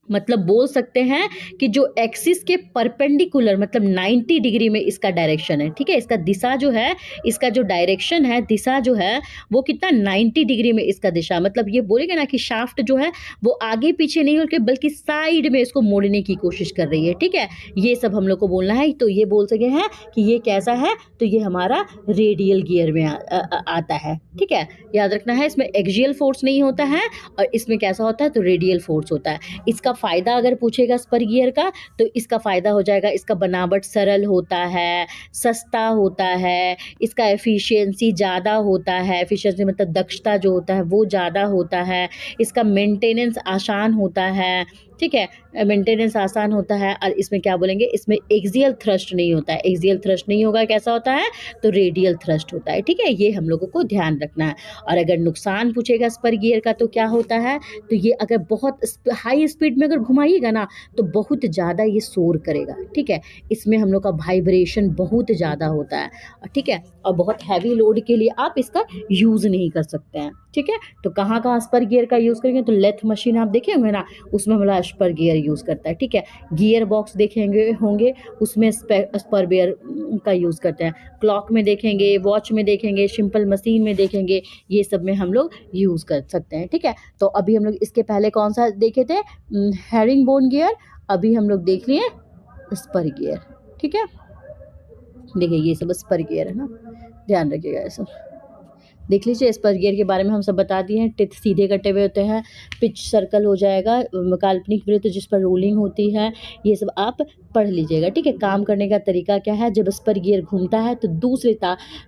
Speaker 1: मतलब बोल सकते हैं कि जो एक्सिस के परपेंडिकुलर मतलब 90 डिग्री में इसका डायरेक्शन है, ठीक है, इसका दिशा जो है, इसका जो डायरेक्शन है, दिशा जो है वो कितना 90 डिग्री में इसका दिशा, मतलब ये बोलेंगे ना कि शाफ्ट जो है वो आगे पीछे नहीं होकर बल्कि साइड में इसको मोड़ने की कोशिश कर रही है, ठीक है। ये सब हम लोग को बोलना है। तो ये बोल सके हैं कि ये कैसा है, तो ये हमारा रेडियल गियर में आता है, ठीक है। याद रखना है इसमें एक्सियल फोर्स नहीं होता है और इसमें कैसा होता है, तो रेडियल फोर्स होता है। इसका फ़ायदा अगर पूछेगा स्पर गियर का तो इसका फ़ायदा हो जाएगा, इसका बनावट सरल होता है, सस्ता होता है, इसका एफिशिएंसी ज़्यादा होता है, एफिशिएंसी मतलब दक्षता जो होता है वो ज़्यादा होता है, इसका मेंटेनेंस आसान होता है, ठीक है, मेंटेनेंस आसान होता है। और इसमें क्या बोलेंगे, इसमें एक्सियल थ्रस्ट नहीं होता है, एक्सियल थ्रस्ट नहीं होगा, कैसा होता है, तो रेडियल थ्रस्ट होता है, ठीक है, ये हम लोगों को ध्यान रखना है। और अगर नुकसान पूछेगा स्पर गियर का तो क्या होता है, तो ये अगर बहुत हाई स्पीड में अगर घुमाइएगा ना तो बहुत ज़्यादा ये शोर करेगा, ठीक है, इसमें हम लोग का वाइब्रेशन बहुत ज़्यादा होता है, ठीक है, और बहुत हैवी लोड के लिए आप इसका यूज़ नहीं कर सकते हैं, ठीक है। तो कहाँ कहाँ स्पर गियर का यूज़ करेंगे, तो लेथ मशीन आप देखे होंगे ना उसमें हमारा स्पर गियर यूज़ करता है, ठीक है। गियर बॉक्स देखेंगे होंगे उसमें स्पर गियर का यूज़ करते हैं, क्लॉक में देखेंगे, वॉच में देखेंगे, सिंपल मशीन में देखेंगे, ये सब में हम लोग यूज़ कर सकते हैं, ठीक है। तो अभी हम लोग इसके पहले कौन सा देखे थे, हेरिंग बोन गियर, अभी हम लोग देख लिए स्पर गियर, ठीक है। देखिए ये सब स्पर गियर है ना, ध्यान रखिएगा ये सब देख लीजिए। स्पर गियर के बारे में हम सब बता दिए हैं। टिथ सीधे कटे हुए होते हैं, पिच सर्कल हो जाएगा, काल्पनिक वृत्त जिस पर रोलिंग होती है, ये सब आप पढ़ लीजिएगा, ठीक है। काम करने का तरीका क्या है, जब स्पर गियर घूमता है तो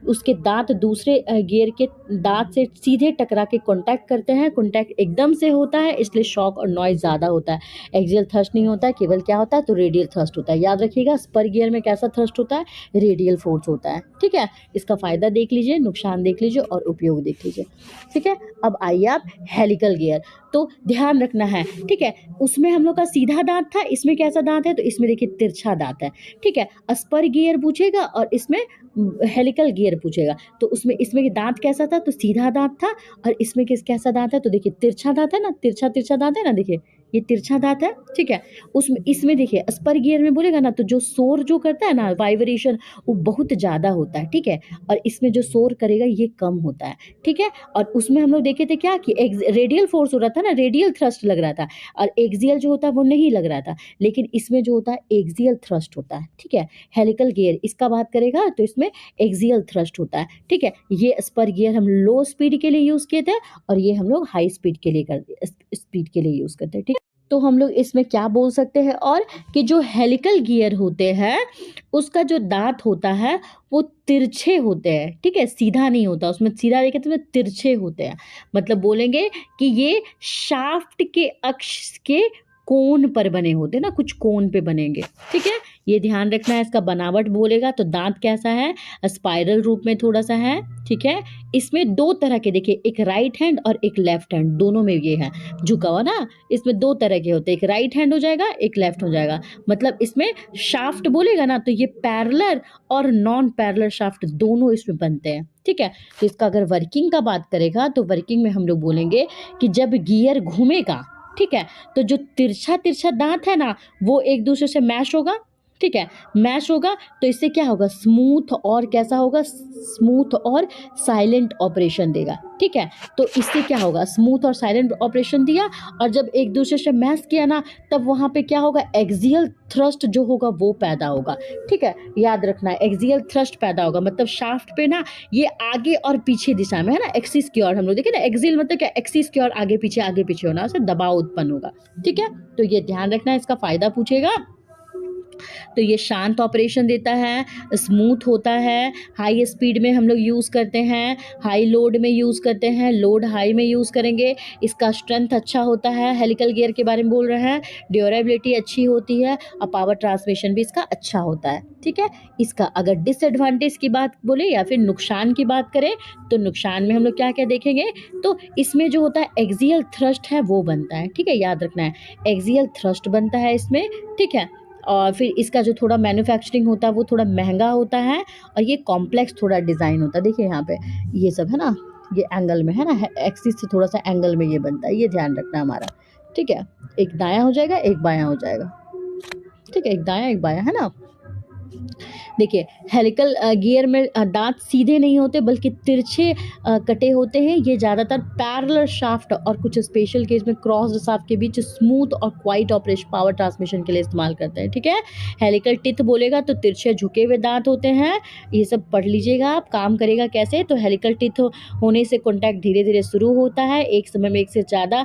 Speaker 1: उसके दांत दूसरे गियर के दांत से सीधे टकरा के कॉन्टैक्ट करते हैं, कॉन्टैक्ट एकदम से होता है इसलिए शॉक और नॉइज ज़्यादा होता है। एक्सियल थ्रस्ट नहीं होता है, केवल क्या होता है, तो रेडियल थ्रस्ट होता है। याद रखिएगा स्पर गियर में कैसा थ्रस्ट होता है, रेडियल फोर्स होता है, ठीक है। इसका फ़ायदा देख लीजिए, नुकसान देख लीजिए और उपयोग देख लीजिए, ठीक है। अब आइए आप हेलिकल गियर, तो ध्यान रखना है, ठीक है, उसमें हम लोग का सीधा दांत था, इसमें कैसा दांत है, तो इसमें देखिए तिरछा दांत है, ठीक है। स्पर गियर पूछेगा और इसमें हेलिकल गियर पूछेगा तो इसमें दांत कैसा था, तो सीधा दांत था, और इसमें कैसा दांत है, तो देखिए तिरछा दांत है ना, तिरछा दांत है ना, देखिए ये तिरछा दांत है, ठीक है। इसमें देखिए स्पर गियर में बोलेगा ना तो जो शोर जो करता है ना, वाइब्रेशन, वो बहुत ज़्यादा होता है, ठीक है, और इसमें जो शोर करेगा ये कम होता है, ठीक है। और उसमें हम लोग देखे थे क्या कि रेडियल फोर्स हो रहा था ना, रेडियल थ्रस्ट लग रहा था, और एक्सियल जो होता है वो नहीं लग रहा था, लेकिन इसमें जो होता है एक्सियल थ्रस्ट होता है, ठीक है। हेलिकल गियर इसका बात करेगा तो इसमें एक्सियल थ्रस्ट होता है, ठीक है। ये स्पर गियर हम लो स्पीड के लिए यूज़ किए थे और ये हम लोग हाई स्पीड के लिए यूज़ करते हैं, ठीक है। तो हम लोग इसमें क्या बोल सकते हैं और कि जो हेलिकल गियर होते हैं उसका जो दांत होता है वो तिरछे होते हैं, ठीक है, सीधा नहीं होता, उसमें सीधा देखे तो तिरछे होते हैं। मतलब बोलेंगे कि ये शाफ्ट के अक्ष के कोण पर बने होते हैं ना, कुछ कोण पे बनेंगे, ठीक है, ये ध्यान रखना है। इसका बनावट बोलेगा तो दांत कैसा है, स्पाइरल रूप में थोड़ा सा है, ठीक है। इसमें दो तरह के, देखिए एक राइट हैंड और एक लेफ्ट हैंड, दोनों में ये है झुका हुआ ना, इसमें दो तरह के होते हैं, एक राइट हैंड हो जाएगा, एक लेफ्ट हो जाएगा। मतलब इसमें शाफ्ट बोलेगा ना तो ये पैरेलल और नॉन पैरेलल शाफ्ट दोनों इसमें बनते हैं, ठीक है। तो इसका अगर वर्किंग का बात करेगा तो वर्किंग में हम लोग बोलेंगे कि जब गियर घूमेगा, ठीक है, तो जो तिरछा तिरछा दांत है ना वो एक दूसरे से मैश होगा, ठीक है। मैश होगा तो इससे क्या होगा, स्मूथ और कैसा होगा, स्मूथ और साइलेंट ऑपरेशन देगा, ठीक है। तो इससे क्या होगा, स्मूथ और साइलेंट ऑपरेशन दिया, और जब एक दूसरे से मैश किया ना तब वहाँ पे क्या होगा, एक्सियल थ्रस्ट जो होगा वो पैदा होगा, ठीक है। याद रखना है एक्सियल थ्रस्ट पैदा होगा, मतलब शाफ्ट पे ना ये आगे और पीछे दिशा में है ना, एक्सिस की ओर, हम लोग देखें ना एक्सियल मतलब क्या, एक्सिस की ओर आगे पीछे होना, उससे दबाव उत्पन्न होगा, ठीक है। तो ये ध्यान रखना है। इसका फायदा पूछेगा तो ये शांत ऑपरेशन देता है, स्मूथ होता है, हाई स्पीड में हम लोग यूज़ करते हैं, हाई लोड में यूज़ करते हैं, लोड हाई में यूज़ करेंगे। इसका स्ट्रेंथ अच्छा होता है, हेलिकल गियर के बारे में बोल रहे हैं, ड्यूरेबिलिटी अच्छी होती है और पावर ट्रांसमिशन भी इसका अच्छा होता है, ठीक है। इसका अगर डिसएडवांटेज की बात बोले या फिर नुकसान की बात करें तो नुकसान में हम लोग क्या क्या देखेंगे, तो इसमें जो होता है एक्सियल थ्रस्ट है वो बनता है, ठीक है। याद रखना है एक्सियल थ्रस्ट बनता है इसमें, ठीक है। और फिर इसका जो थोड़ा मैन्युफैक्चरिंग होता है वो थोड़ा महंगा होता है, और ये कॉम्प्लेक्स थोड़ा डिज़ाइन होता है। देखिए यहाँ पे ये सब है ना, ये एंगल में है ना, एक्सिस से थोड़ा सा एंगल में ये बनता है, ये ध्यान रखना हमारा, ठीक है। एक दायां हो जाएगा, एक बायां हो जाएगा, ठीक है, एक दायां एक बायां, है ना। देखिए हेलिकल गियर में दांत सीधे नहीं होते बल्कि तिरछे कटे होते हैं। ये ज़्यादातर पैरेलल शाफ्ट और कुछ स्पेशल केस में क्रॉस्ड शाफ्ट के बीच स्मूथ और क्वाइट ऑपरेशन पावर ट्रांसमिशन के लिए इस्तेमाल करते हैं, ठीक है। हेलिकल टिथ बोलेगा तो तिरछे झुके हुए दांत होते हैं, ये सब पढ़ लीजिएगा आप। काम करेगा कैसे, तो हेलिकल टिथ होने से कॉन्टैक्ट धीरे धीरे शुरू होता है, एक समय में एक से ज़्यादा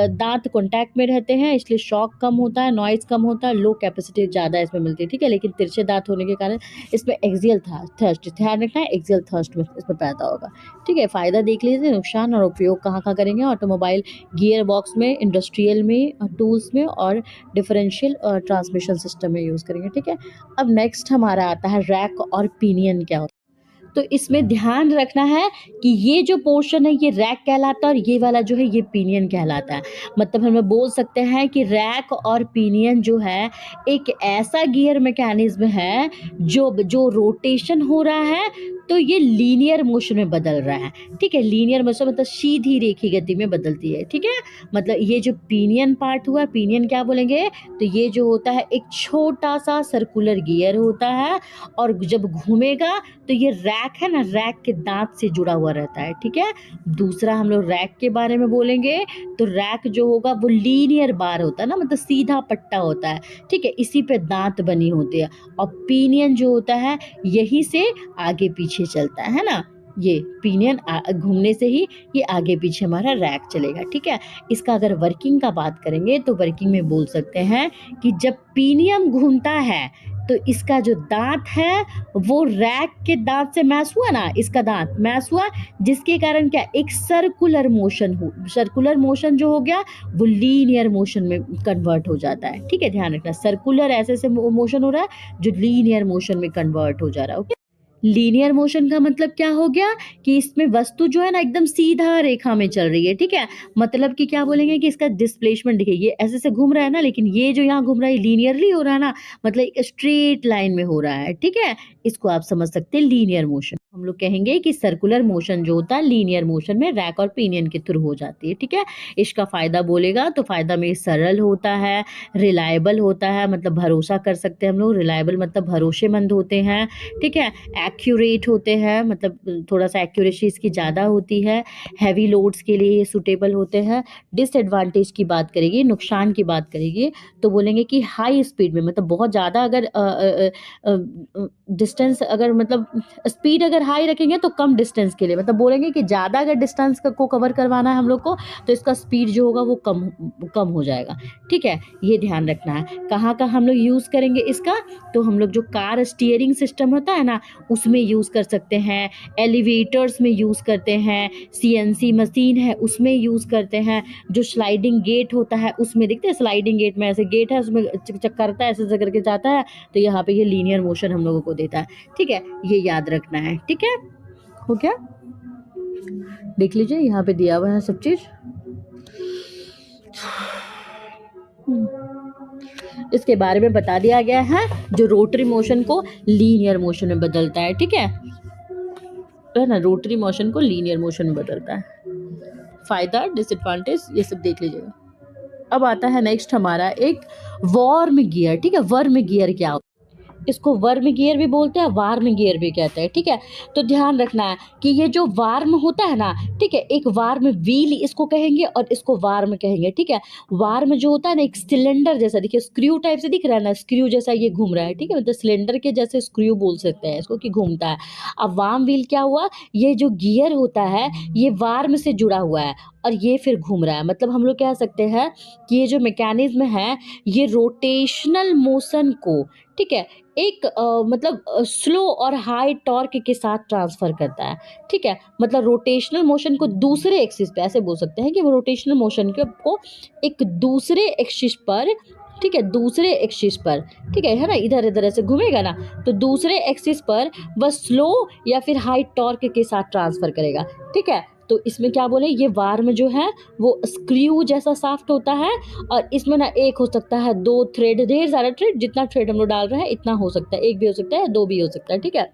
Speaker 1: दांत कॉन्टैक्ट में रहते हैं, इसलिए शॉक कम होता है, नॉइज़ कम होता है, लो कैपेसिटी ज़्यादा इसमें मिलती है, ठीक है। लेकिन तिरछे दांत होने के कारण इसमें एक्सियल थ्रस्ट ध्यान रखना है, एक्सियल थ्रस्ट में इसमें पैदा होगा, ठीक है। फ़ायदा देख लीजिए, नुकसान और उपयोग कहाँ कहाँ करेंगे, ऑटोमोबाइल गियर बॉक्स में, इंडस्ट्रियल में, टूल्स में और डिफरेंशियल ट्रांसमिशन सिस्टम में यूज़ करेंगे, ठीक है। अब नेक्स्ट हमारा आता है रैक और पिनियन क्या होता है। तो इसमें ध्यान रखना है कि ये जो पोर्शन है ये रैक कहलाता है और ये वाला जो है ये पिनियन कहलाता है। मतलब हम बोल सकते हैं कि रैक और पिनियन जो है एक ऐसा गियर मैकेनिज्म है जो जो रोटेशन हो रहा है तो ये लीनियर मोशन में बदल रहा है, ठीक है। लीनियर मोशन मतलब सीधी रेखी गति में बदलती है, ठीक है। मतलब ये जो पिनियन पार्ट हुआ, पिनियन क्या बोलेंगे, तो ये जो होता है एक छोटा सा सर्कुलर गियर होता है, और जब घूमेगा तो ये रैक है ना, रैक के दांत से जुड़ा हुआ रहता है, ठीक है। दूसरा हम लोग रैक के बारे में बोलेंगे तो रैक जो होगा वो लीनियर बार होता है ना, मतलब सीधा पट्टा होता है, ठीक है, इसी पे दांत बनी होती है। और पिनियन जो होता है यही से आगे पीछे चलता है ना, ये पिनियन घूमने से ही ये आगे पीछे हमारा रैक चलेगा, ठीक है। इसका अगर वर्किंग का बात करेंगे तो वर्किंग में बोल सकते हैं कि जब पिनियन घूमता है तो इसका जो दांत है वो रैक के दांत से मैच हुआ ना, इसका दांत मैच हुआ, जिसके कारण क्या एक सर्कुलर मोशन जो हो गया वो लीनियर मोशन में कन्वर्ट हो जाता है, ठीक है। ध्यान रखना, सर्कुलर ऐसे मोशन हो रहा है जो लीनियर मोशन में कन्वर्ट हो जा रहा है, ओके। लीनियर मोशन का मतलब क्या हो गया कि इसमें वस्तु जो है ना एकदम सीधा रेखा में चल रही है, ठीक है। मतलब कि क्या बोलेंगे कि इसका डिस्प्लेसमेंट देखिए, ये ऐसे से घूम रहा है ना, लेकिन ये जो यहाँ घूम रहा है लीनियरली हो रहा है ना, मतलब एक स्ट्रेट लाइन में हो रहा है, ठीक है। इसको आप समझ सकते हैं लीनियर मोशन। हम लोग कहेंगे कि सर्कुलर मोशन जो होता है लीनियर मोशन में रैक और पिनियन के थ्रू हो जाती है, ठीक है। इसका फायदा बोलेगा तो फायदा में सरल होता है, रिलायबल होता है, मतलब भरोसा कर सकते हैं हम लोग, रिलायबल मतलब भरोसेमंद होते हैं, ठीक है। एक्यूरेट होते हैं, मतलब थोड़ा सा एक्यूरेसी इसकी ज़्यादा होती है, हैवी लोड्स के लिए ये सूटेबल होते हैं। डिसएडवांटेज की बात करेंगे, नुकसान की बात करेंगे तो बोलेंगे कि हाई स्पीड में, मतलब बहुत ज़्यादा अगर डिस्टेंस अगर मतलब स्पीड अगर हाई रखेंगे तो कम डिस्टेंस के लिए, मतलब बोलेंगे कि ज़्यादा अगर डिस्टेंस को कवर करवाना है हम लोग को तो इसका स्पीड जो होगा वो कम हो जाएगा, ठीक है। ये ध्यान रखना है। कहाँ हम लोग यूज़ करेंगे इसका, तो हम लोग जो कार स्टीयरिंग सिस्टम होता है ना उसमें यूज़ कर सकते हैं, एलिवेटर्स में यूज़ करते हैं, सीएनसी मशीन है उसमें यूज़ करते हैं, जो स्लाइडिंग गेट होता है उसमें, देखते हैं स्लाइडिंग गेट में ऐसे गेट है उसमें करता है ऐसे ऐसे करके जाता है, तो यहाँ पे ये लीनियर मोशन हम लोगों को देता है। ठीक है, ये याद रखना है। ठीक है, हो गया, देख लीजिए यहाँ पे दिया हुआ है सब चीज़। इसके बारे में बता दिया गया है जो रोटरी मोशन को लीनियर मोशन में बदलता है। ठीक है ना, रोटरी मोशन को लीनियर मोशन में बदलता है। फायदा डिसएडवांटेज ये सब देख लीजिएगा। अब आता है नेक्स्ट हमारा एक वर्म गियर। ठीक है, वर्म गियर क्या होता है? इसको वर्म गियर भी बोलते हैं, वार्म गियर भी कहते हैं। ठीक है, तो ध्यान रखना है कि ये जो वार्म होता है ना, ठीक है, एक वार्म व्हील इसको कहेंगे और इसको वार्म कहेंगे। ठीक है, वार्म जो होता है ना एक सिलेंडर जैसा, देखिए स्क्रू टाइप से दिख रहा है ना, स्क्रू जैसा ये घूम रहा है। ठीक है, मतलब सिलेंडर के जैसे स्क्रू बोल सकते हैं इसको कि घूमता है। अब वार्म व्हील क्या हुआ, ये जो गियर होता है ये वार्म से जुड़ा हुआ है और ये फिर घूम रहा है। मतलब हम लोग कह सकते हैं कि ये जो मैकेनिज्म है ये रोटेशनल मोशन को, ठीक है, एक मतलब स्लो और हाई टॉर्क के साथ ट्रांसफ़र करता है। ठीक है, मतलब रोटेशनल मोशन को दूसरे एक्सिस पे, ऐसे बोल सकते हैं कि वो रोटेशनल मोशन को एक दूसरे एक्सिस पर, ठीक है, दूसरे एक्सिस पर, ठीक है ना, इधर इधर ऐसे घूमेगा ना, तो दूसरे एक्सिस पर वह स्लो या फिर हाई टॉर्क के साथ ट्रांसफ़र करेगा। ठीक है, तो इसमें क्या बोले, ये वार्म जो है वो स्क्रू जैसा सॉफ्ट होता है और इसमें ना एक हो सकता है 2 थ्रेड, ढेर सारा थ्रेड, जितना थ्रेड हम लोग डाल रहे हैं इतना हो सकता है, एक भी हो सकता है 2 भी हो सकता है। ठीक है,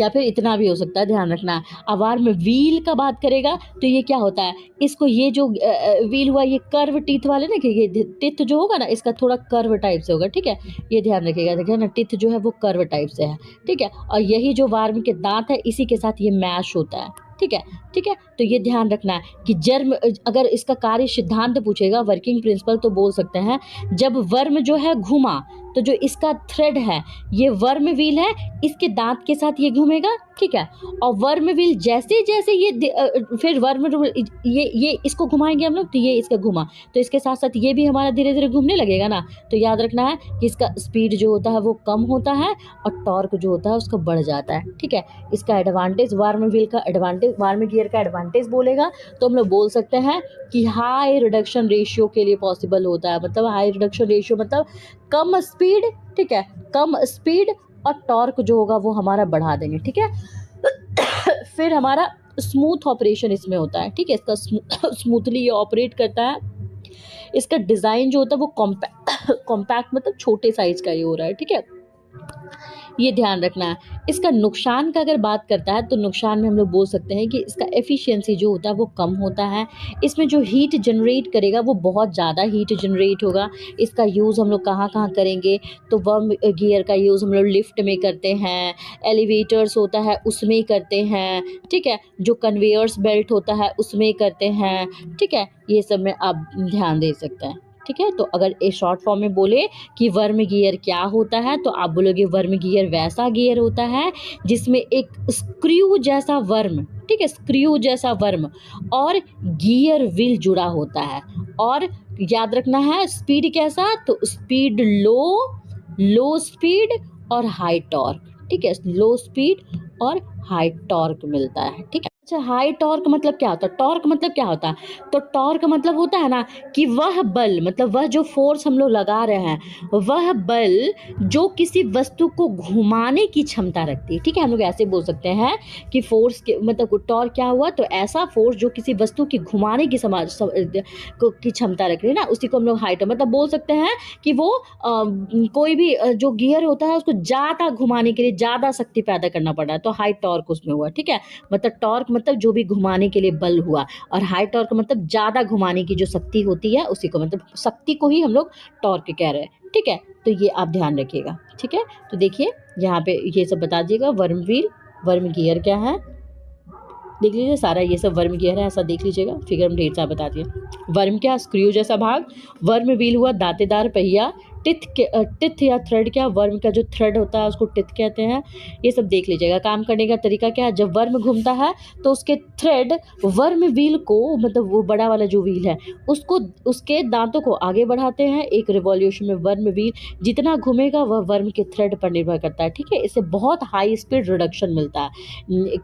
Speaker 1: या फिर इतना भी हो सकता है, ध्यान रखना है। अब वार्म व्हील का बात करेगा तो ये क्या होता है, इसको ये जो व्हील हुआ ये कर्व टीथ वाले ना, कि ये टिथ जो होगा ना इसका थोड़ा कर्व टाइप से होगा। ठीक है, ये ध्यान रखिएगा, देखिए ना टिथ जो है वो कर्व टाइप से है। ठीक है, और यही जो वार्म के दांत है इसी के साथ ये मैश होता है। ठीक है, ठीक है, तो ये ध्यान रखना है कि जर्म, अगर इसका कार्य सिद्धांत पूछेगा, वर्किंग प्रिंसिपल, तो बोल सकते हैं जब वर्म जो है घूमा तो जो इसका थ्रेड है ये वर्म व्हील है, इसके दांत के साथ ये घूमेगा। ठीक है, और वर्म व्हील जैसे जैसे ये फिर वर्म ये इसको घुमाएंगे हम लोग, तो ये इसका घुमा तो इसके साथ साथ ये भी हमारा धीरे धीरे घूमने लगेगा ना। तो याद रखना है कि इसका स्पीड जो होता है वो कम होता है और टॉर्क जो होता है उसका बढ़ जाता है। ठीक है, इसका एडवांटेज, वार्म व्हील का एडवांटेज, वार्म गियर का एडवांटेज बोलेगा तो हम लोग बोल सकते हैं कि हाई रिडक्शन रेशियो के लिए पॉसिबल होता है। मतलब हाई रिडक्शन रेशियो मतलब कम स्पीड, ठीक है, कम स्पीड और टॉर्क जो होगा वो हमारा बढ़ा देंगे। ठीक है, फिर हमारा स्मूथ ऑपरेशन इसमें होता है। ठीक है, इसका स्मूथली ये ऑपरेट करता है। इसका डिज़ाइन जो होता है वो कॉम्पैक्ट मतलब छोटे साइज का ये हो रहा है। ठीक है, ये ध्यान रखना है। इसका नुकसान का अगर बात करता है तो नुकसान में हम लोग बोल सकते हैं कि इसका एफिशिएंसी जो होता है वो कम होता है। इसमें जो हीट जनरेट करेगा वो बहुत ज़्यादा हीट जनरेट होगा। इसका यूज़ हम लोग कहाँ कहाँ करेंगे, तो वर्म गियर का यूज़ हम लोग लिफ्ट में करते हैं, एलिवेटर्स होता है उसमें करते हैं। ठीक है, जो कन्वेयर्स बेल्ट होता है उसमें करते हैं। ठीक है, ये सब में आप ध्यान दे सकते हैं। ठीक है, तो अगर ए शॉर्ट फॉर्म में बोले कि वर्म गियर क्या होता है तो आप बोलोगे वर्म गियर वैसा गियर होता है जिसमें एक स्क्रू जैसा वर्म, ठीक है, स्क्रू जैसा वर्म और गियर व्हील जुड़ा होता है। और याद रखना है स्पीड कैसा, तो स्पीड लो स्पीड और हाई टॉर्क। ठीक है, लो स्पीड और हाई टॉर्क मिलता है। ठीक है, अच्छा हाई टॉर्क मतलब क्या होता है, टॉर्क मतलब क्या होता है, तो टॉर्क मतलब होता है ना कि वह बल, मतलब वह जो फोर्स हम लोग लगा रहे हैं वह बल जो किसी वस्तु को घुमाने की क्षमता रखती है। ठीक है, हम लोग ऐसे बोल सकते हैं कि फोर्स के मतलब टॉर्क क्या हुआ, तो ऐसा फोर्स जो किसी वस्तु की घुमाने की की क्षमता रख रही है ना, उसी को हम लोग हाई टॉर्क मतलब बोल सकते हैं कि वो कोई भी जो गियर होता है उसको ज़्यादा घुमाने के लिए ज़्यादा शक्ति पैदा करना पड़ रहा है, तो हाई टॉर्क उसमें हुआ। ठीक है, मतलब टॉर्क मतलब जो भी घुमाने के लिए बल हुआ, और हाई टॉर्क मतलब ज़्यादा घुमाने की जो शक्ति होती है उसी को, मतलब शक्ति को ही हम लोग टॉर्क कह रहे हैं। ठीक है, तो ये आप ध्यान रखिएगा। ठीक है, तो देखिए यहाँ पे ये सब बता दीजिएगा, वर्म व्हील, वर्म गियर क्या है देख लीजिए, सारा ये सब वर्म गियर है, ऐसा देख लीजिएगा, फिगर में ढेर सारा बता दिए। वर्म क्या, स्क्रू जैसा भाग, वर्म व्हील हुआ दांतेदार पहिया। टिथ या थ्रेड क्या, वर्म का जो थ्रेड होता है उसको टिथ कहते हैं। ये सब देख लीजिएगा। काम करने का तरीका क्या है, जब वर्म घूमता है तो उसके थ्रेड वर्म व्हील को, मतलब वो बड़ा वाला जो व्हील है उसको, उसके दांतों को आगे बढ़ाते हैं। एक रिवॉल्यूशन में वर्म व्हील जितना घूमेगा वह वर्म के थ्रेड पर निर्भर करता है, ठीक है। इससे बहुत हाई स्पीड रिडक्शन मिलता है।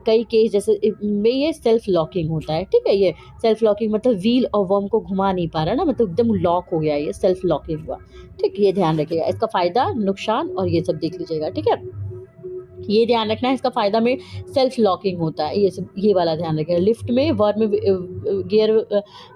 Speaker 1: कई केस जैसे में ये सेल्फ लॉकिंग होता है, ठीक है। ये सेल्फ लॉकिंग मतलब व्हील और वर्म को घुमा नहीं पा रहा ना, मतलब एकदम लॉक हो गया, ये सेल्फ लॉकिंग हुआ, ठीक। ये ध्यान रखिएगा। इसका फ़ायदा नुकसान और ये सब देख लीजिएगा, ठीक है। ये ध्यान रखना है, इसका फ़ायदा में सेल्फ लॉकिंग होता है, ये सब, ये वाला ध्यान रखिएगा। लिफ्ट में, वर्म गियर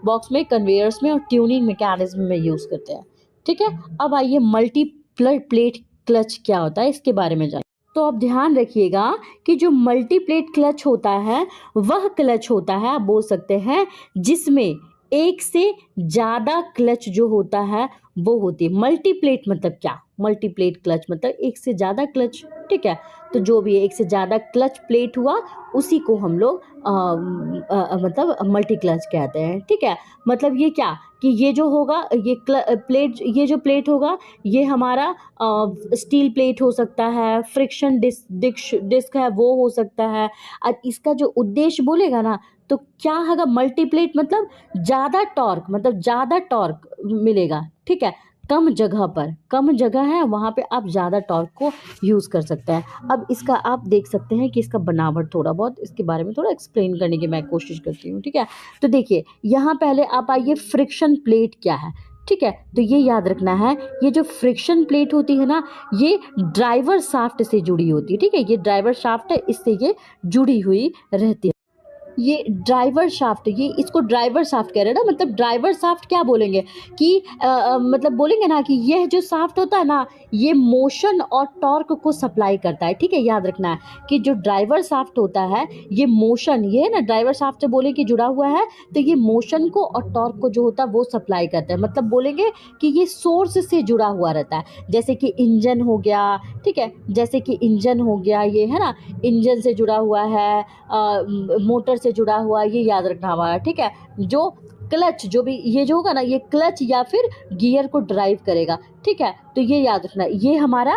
Speaker 1: बॉक्स में, कन्वेयर्स में और ट्यूनिंग मैकेनिज्म में यूज़ करते हैं, ठीक है। अब आइए मल्टी प्लेट क्लच क्या होता है इसके बारे में जान। तो अब ध्यान रखिएगा कि जो मल्टी प्लेट क्लच होता है वह क्लच होता है, आप बोल सकते हैं, जिसमें एक से ज़्यादा क्लच जो होता है वो होती है। मल्टी प्लेट मतलब क्या, मल्टी प्लेट क्लच मतलब एक से ज़्यादा क्लच, ठीक है। तो जो भी एक से ज़्यादा क्लच प्लेट हुआ उसी को हम लोग मतलब मल्टी क्लच कहते हैं, ठीक है। मतलब ये क्या कि ये जो होगा, ये प्लेट, ये जो प्लेट होगा ये हमारा स्टील प्लेट हो सकता है, फ्रिक्शन डिस्क है वो हो सकता है। और इसका जो उद्देश्य बोलेगा ना तो क्या होगा, मल्टी प्लेट मतलब ज़्यादा टॉर्क, मतलब ज़्यादा टॉर्क मिलेगा, ठीक है। कम जगह पर, कम जगह है वहाँ पे आप ज़्यादा टॉर्क को यूज़ कर सकते हैं। अब इसका आप देख सकते हैं कि इसका बनावट थोड़ा बहुत इसके बारे में थोड़ा एक्सप्लेन करने की मैं कोशिश करती हूँ, ठीक है। तो देखिए यहाँ पहले आप आइए, फ्रिक्शन प्लेट क्या है, ठीक है। तो ये याद रखना है, ये जो फ्रिक्शन प्लेट होती है ना ये ड्राइवर शाफ्ट से जुड़ी होती है, ठीक है। ये ड्राइवर शाफ्ट है, इससे ये जुड़ी हुई रहती है। ये ड्राइवर शाफ्ट, ये इसको ड्राइवर शाफ्ट कह रहे हैं ना, मतलब ड्राइवर शाफ्ट क्या बोलेंगे कि मतलब बोलेंगे ना कि यह जो शाफ्ट होता है ना ये मोशन और टॉर्क को सप्लाई करता है, ठीक है। याद रखना है कि जो ड्राइवर शाफ्ट होता है ये मोशन, ये है ना ड्राइवर शाफ्ट से बोले कि जुड़ा हुआ है, तो ये मोशन को और टॉर्क को जो होता है वो सप्लाई करता है। मतलब बोलेंगे कि ये सोर्स से जुड़ा हुआ रहता है, जैसे कि इंजन हो गया, ठीक है। जैसे कि इंजन हो गया, ये है ना इंजन से जुड़ा हुआ है, मोटर से जुड़ा हुआ, ये याद रखना हमारा, ठीक है। जो क्लच, जो भी ये जो होगा ना ये क्लच या फिर गियर को ड्राइव करेगा, ठीक है। तो ये याद रखना, ये हमारा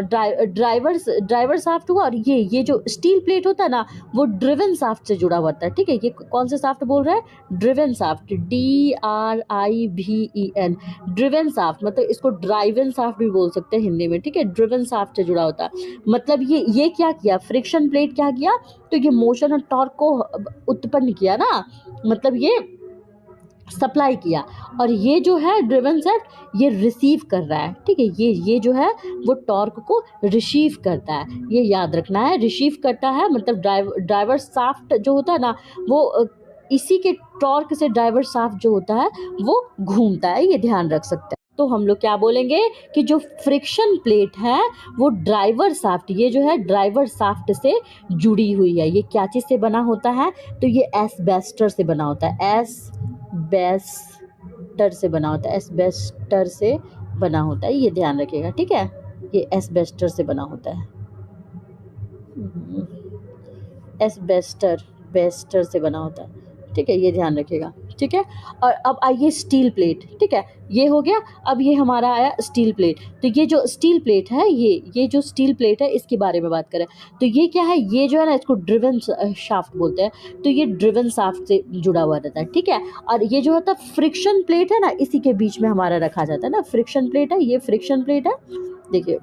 Speaker 1: ड्राइवर शाफ्ट हुआ। और ये जो स्टील प्लेट होता है ना वो ड्रिवन शाफ्ट से जुड़ा हुआ होता है, ठीक है। ये कौन से शाफ्ट बोल रहे हैं, driven shaft, DRIVEN, driven shaft, मतलब इसको ड्राइवन शाफ्ट भी बोल सकते हैं हिंदी में, ठीक है। ड्रिवन शाफ्ट से जुड़ा होता है, मतलब ये क्या किया, फ्रिक्शन प्लेट क्या किया, तो ये मोशन और टॉर्क को उत्पन्न किया ना, मतलब ये सप्लाई किया। और ये जो है ड्रिवन शाफ्ट ये रिसीव कर रहा है, ठीक है। ये जो है वो टॉर्क को रिसीव करता है, ये याद रखना है, रिसीव करता है। मतलब ड्राइवर शाफ्ट जो होता है ना वो इसी के टॉर्क से ड्राइवर शाफ्ट जो होता है वो घूमता है, ये ध्यान रख सकते हैं। तो हम लोग क्या बोलेंगे कि जो फ्रिक्शन प्लेट है वो ड्राइवर शाफ्ट, ये जो है ड्राइवर शाफ्ट से जुड़ी हुई है। ये क्या चीज़ से बना होता है, तो ये एस्बेस्टर से बना होता है, एस्बेस्टर से बना होता है, एस्बेस्टर से बना होता है, ये ध्यान रखिएगा, ठीक है। ये एस्बेस्टर से बना होता है, एस्बेस्टर से बना होता है, ठीक है। ये ध्यान रखिएगा, ठीक है। और अब आइए स्टील प्लेट, ठीक है, ये हो गया। अब ये हमारा आया स्टील प्लेट। तो ये जो स्टील प्लेट है, ये जो स्टील प्लेट है इसके बारे में बात करें तो ये क्या है, ये जो है ना इसको ड्रिवन शाफ्ट बोलते हैं। तो ये ड्रिवन शाफ्ट से जुड़ा हुआ रहता है, ठीक है। और ये जो होता है फ्रिक्शन प्लेट है ना इसी के बीच में हमारा रखा जाता है ना, फ्रिक्शन प्लेट है, ये फ्रिक्शन प्लेट है। देखिए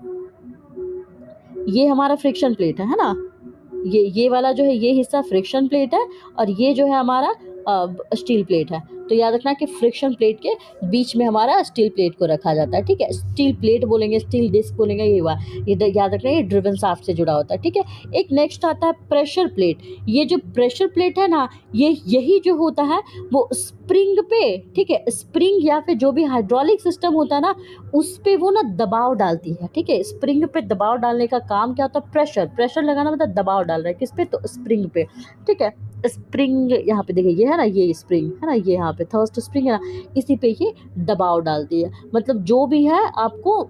Speaker 1: ये हमारा फ्रिक्शन प्लेट है ना, ये वाला जो है ये हिस्सा फ्रिक्शन प्लेट है और ये जो है हमारा स्टील प्लेट है। तो याद रखना कि फ्रिक्शन प्लेट के बीच में हमारा स्टील प्लेट को रखा जाता है, ठीक है। स्टील प्लेट बोलेंगे, स्टील डिस्क बोलेंगे, ये हुआ, ये याद रखना, ये ड्रिवन शाफ्ट से जुड़ा होता है, ठीक है। एक नेक्स्ट आता है प्रेशर प्लेट। ये जो प्रेशर प्लेट है ना यही जो होता है वो स्प्रिंग पे, ठीक है, स्प्रिंग या फिर जो भी हाइड्रोलिक सिस्टम होता है ना उस पे वो ना दबाव डालती है, ठीक है। स्प्रिंग पे दबाव डालने का काम क्या होता है, प्रेशर लगाना, मतलब दबाव डाल रहा है किस पे, तो स्प्रिंग पे, ठीक है। स्प्रिंग यहाँ पे देखिए, ये है ना, ये स्प्रिंग है ना, ये यहाँ पे थर्स्ट स्प्रिंग है ना, इसी पे ये दबाव डालती है। मतलब जो भी है आपको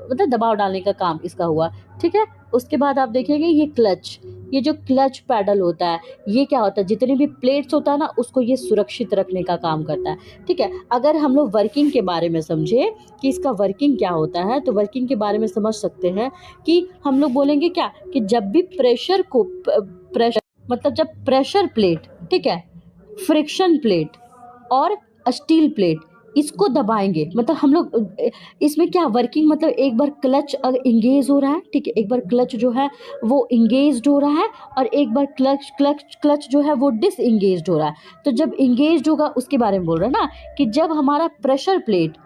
Speaker 1: मतलब दबाव डालने का काम इसका हुआ, ठीक है। उसके बाद आप देखेंगे ये क्लच, ये जो क्लच पैडल होता है ये क्या होता है, जितने भी प्लेट्स होता है ना उसको ये सुरक्षित रखने का काम करता है। ठीक है, अगर हम लोग वर्किंग के बारे में समझे कि इसका वर्किंग क्या होता है, तो वर्किंग के बारे में समझ सकते हैं कि हम लोग बोलेंगे क्या कि जब भी प्रेशर मतलब जब प्रेशर प्लेट, ठीक है, फ्रिक्शन प्लेट और स्टील प्लेट इसको दबाएंगे, मतलब हम लोग इसमें क्या वर्किंग, मतलब एक बार क्लच इंगेज हो रहा है, ठीक है, एक बार क्लच जो है वो इंगेज हो रहा है और एक बार क्लच जो है वो डिसइंगेज हो रहा है। तो जब इंगेज होगा उसके बारे में बोल रहे हैं ना कि जब हमारा प्रेशर प्लेट,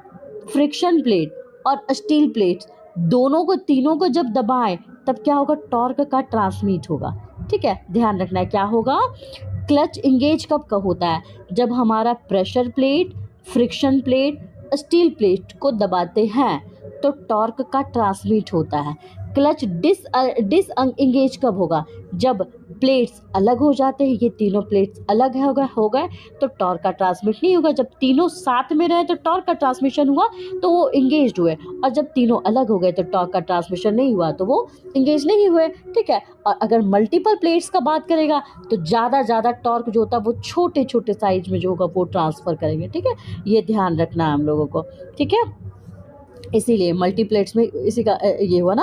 Speaker 1: फ्रिक्शन प्लेट और स्टील प्लेट्स दोनों को, तीनों को जब दबाएं तब क्या होगा, टॉर्क का ट्रांसमिट होगा। ठीक है, ध्यान रखना है क्या होगा। क्लच इंगेज कब का होता है, जब हमारा pressure plate, friction plate, steel plate को दबाते हैं तो टॉर्क का ट्रांसमिट होता है। क्लच डिस इंगेज कब होगा, जब प्लेट्स अलग हो जाते हैं, ये तीनों प्लेट्स अलग हो गए तो टॉर्क का ट्रांसमिट नहीं होगा। जब तीनों साथ में रहे तो टॉर्क का ट्रांसमिशन हुआ तो वो इंगेज हुए, और जब तीनों अलग हो गए तो टॉर्क का ट्रांसमिशन नहीं हुआ तो वो इंगेज नहीं हुए। ठीक है, और अगर मल्टीपल प्लेट्स का बात करेगा तो ज़्यादा टॉर्क जो होता है वो छोटे छोटे साइज में जो होगा वो ट्रांसफ़र करेंगे। ठीक है, ये ध्यान रखना है हम लोगों को। ठीक है, इसीलिए मल्टीप्लेट्स में इसी का ये हुआ ना,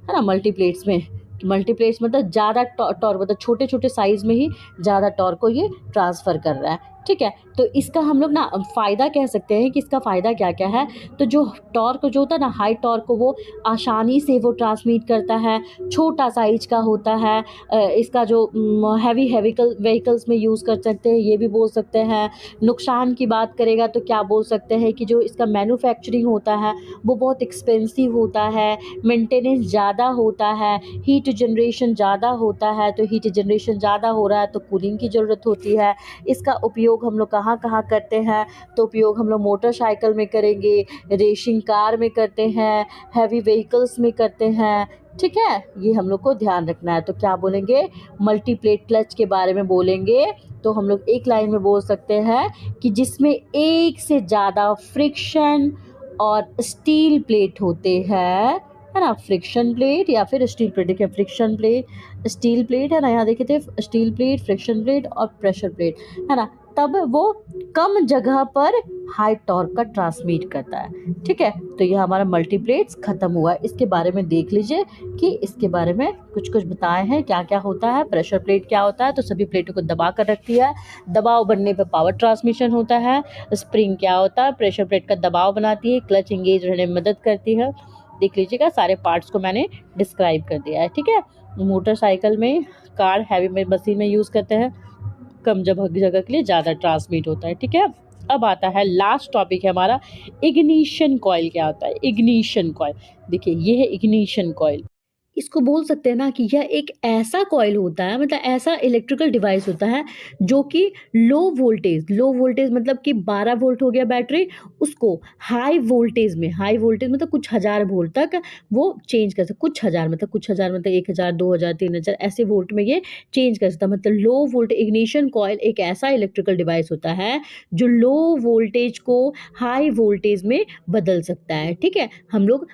Speaker 1: है ना, मल्टीप्लेट्स मतलब ज़्यादा टॉर्क, मतलब छोटे छोटे साइज़ में ही ज़्यादा टॉर्क को ये ट्रांसफ़र कर रहा है। ठीक है, तो इसका हम लोग ना फ़ायदा कह सकते हैं कि इसका फ़ायदा क्या क्या है। तो जो टॉर्क जो होता है ना, हाई टॉर्क को वो आसानी से वो ट्रांसमिट करता है, छोटा साइज का होता है। इसका जो हैवी व्हीकल्स में यूज़ कर सकते हैं, ये भी बोल सकते हैं। नुकसान की बात करेगा तो क्या बोल सकते हैं कि जो इसका मैन्युफैक्चरिंग होता है वो बहुत एक्सपेंसिव होता है, मेंटेनेंस ज़्यादा होता है, हीट जनरेशन ज़्यादा होता है। तो हीट जनरेशन ज़्यादा हो रहा है तो कूलिंग की ज़रूरत होती है। इसका उपयोग हम लोग कहाँ कहाँ करते हैं, तो उपयोग हम लोग मोटरसाइकिल में करेंगे, रेसिंग कार में करते हैं, हैवी व्हीकल्स में करते हैं। ठीक है, ये हम लोग को ध्यान रखना है। तो क्या बोलेंगे, मल्टीप्लेट क्लच के बारे में बोलेंगे तो हम लोग एक लाइन में बोल सकते हैं कि जिसमें एक से ज़्यादा फ्रिक्शन और स्टील प्लेट होते हैं, है ना, फ्रिक्शन प्लेट या फिर स्टील प्लेट। देखिए फ्रिक्शन प्लेट, स्टील प्लेट, है ना, यहाँ देखे थे स्टील प्लेट, फ्रिक्शन प्लेट और प्रेशर प्लेट, है ना, तब वो कम जगह पर हाई टॉर्क का ट्रांसमिट करता है। ठीक है, तो ये हमारा मल्टीप्लेट्स खत्म हुआ। इसके बारे में देख लीजिए कि इसके बारे में कुछ कुछ बताए हैं क्या क्या होता है। प्रेशर प्लेट क्या होता है, तो सभी प्लेटों को दबा कर रखती है, दबाव बनने पर पावर ट्रांसमिशन होता है। स्प्रिंग क्या होता है, प्रेशर प्लेट का दबाव बनाती है। क्लच इंगेज रहने में मदद करती है। देख लीजिएगा, सारे पार्ट्स को मैंने डिस्क्राइब कर दिया है। ठीक है, मोटरसाइकिल में, कार, हैवी में, मशीन में यूज़ करते हैं, कम जगह के लिए ज़्यादा ट्रांसमिट होता है। ठीक है, अब आता है लास्ट टॉपिक है हमारा, इग्निशन कॉइल क्या होता है। इग्निशन कॉइल, देखिए ये है इग्निशन कॉइल। इसको बोल सकते हैं ना कि यह एक ऐसा कॉइल होता है, मतलब ऐसा इलेक्ट्रिकल डिवाइस होता है जो कि लो वोल्टेज मतलब कि 12 वोल्ट हो गया बैटरी, उसको हाई वोल्टेज मतलब कुछ हज़ार वोल्ट तक वो चेंज कर सकता है। कुछ हज़ार मतलब 1000, 2000, 3000 ऐसे वोल्ट में ये चेंज कर सकता है। मतलब लो वोल्ट इग्निशन कॉइल एक ऐसा इलेक्ट्रिकल डिवाइस होता है जो लो वोल्टेज को हाई वोल्टेज में बदल सकता है। ठीक है, हम लोग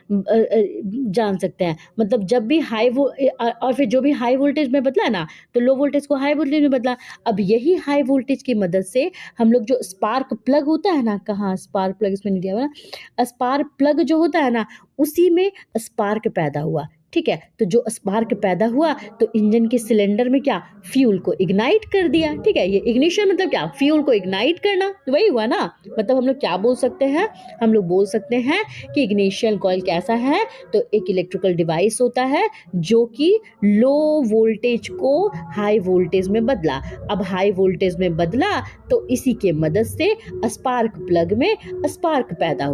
Speaker 1: जान सकते हैं, मतलब जब भी और फिर जो भी हाई वोल्टेज में बदला ना तो लो वोल्टेज को हाई वोल्टेज में बदला। अब यही हाई वोल्टेज की मदद से हम लोग जो स्पार्क प्लग होता है ना, कहाँ स्पार्क प्लग इसमें नहीं दिया हुआ ना, स्पार्क प्लग जो होता है ना उसी में स्पार्क पैदा हुआ। ठीक है, तो जो स्पार्क पैदा हुआ तो इंजन के सिलेंडर में क्या, फ्यूल को इग्नाइट कर दिया। ठीक है, ये इग्निशन मतलब क्या, फ्यूल को इग्नाइट करना, वही हुआ ना। मतलब हम लोग क्या बोल सकते हैं, हम लोग बोल सकते हैं कि इग्निशन कॉइल कैसा है, तो एक इलेक्ट्रिकल डिवाइस होता है जो कि लो वोल्टेज को हाई वोल्टेज में बदला। अब हाई वोल्टेज में बदला तो इसी के मदद से स्पार्क प्लग में स्पार्क पैदा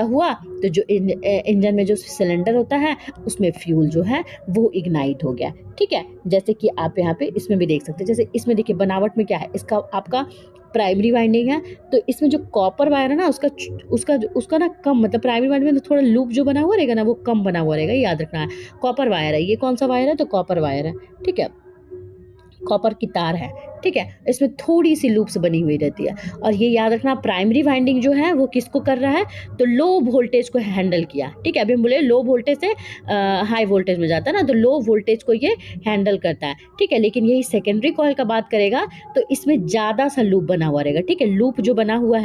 Speaker 1: हुआ तो जो इंजन में जो सिलेंडर होता है उसमें फ्यूल जो है वो इग्नाइट हो गया। ठीक है, जैसे कि आप यहाँ पे इसमें भी देख सकते हैं, जैसे इसमें देखिए बनावट में क्या है, इसका आपका प्राइमरी वाइंडिंग है, तो इसमें जो कॉपर वायर है ना उसका ना कम, मतलब प्राइमरी वाइंडिंग में थोड़ा लूप जो बना हुआ रहेगा ना वो कम बना हुआ रहेगा, याद रखना है। कॉपर वायर है, ये कौन सा वायर है, तो कॉपर वायर है। ठीक है, कॉपर की तार है, ठीक है, इसमें थोड़ी सी लूप्स बनी हुई रहती है। और ये याद रखना, प्राइमरी वाइंडिंग जो है वो किसको कर रहा है, तो लो वोल्टेज को हैंडल किया, ठीक है। अभी हम बोले लो वोल्टेज से हाई वोल्टेज में जाता है ना, तो लो वोल्टेज को ये हैंडल करता है, ठीक है। लेकिन यही सेकेंडरी कॉइल का बात करेगा तो इसमें ज़्यादा सा लूप बना हुआ रहेगा, ठीक है। लूप जो बना हुआ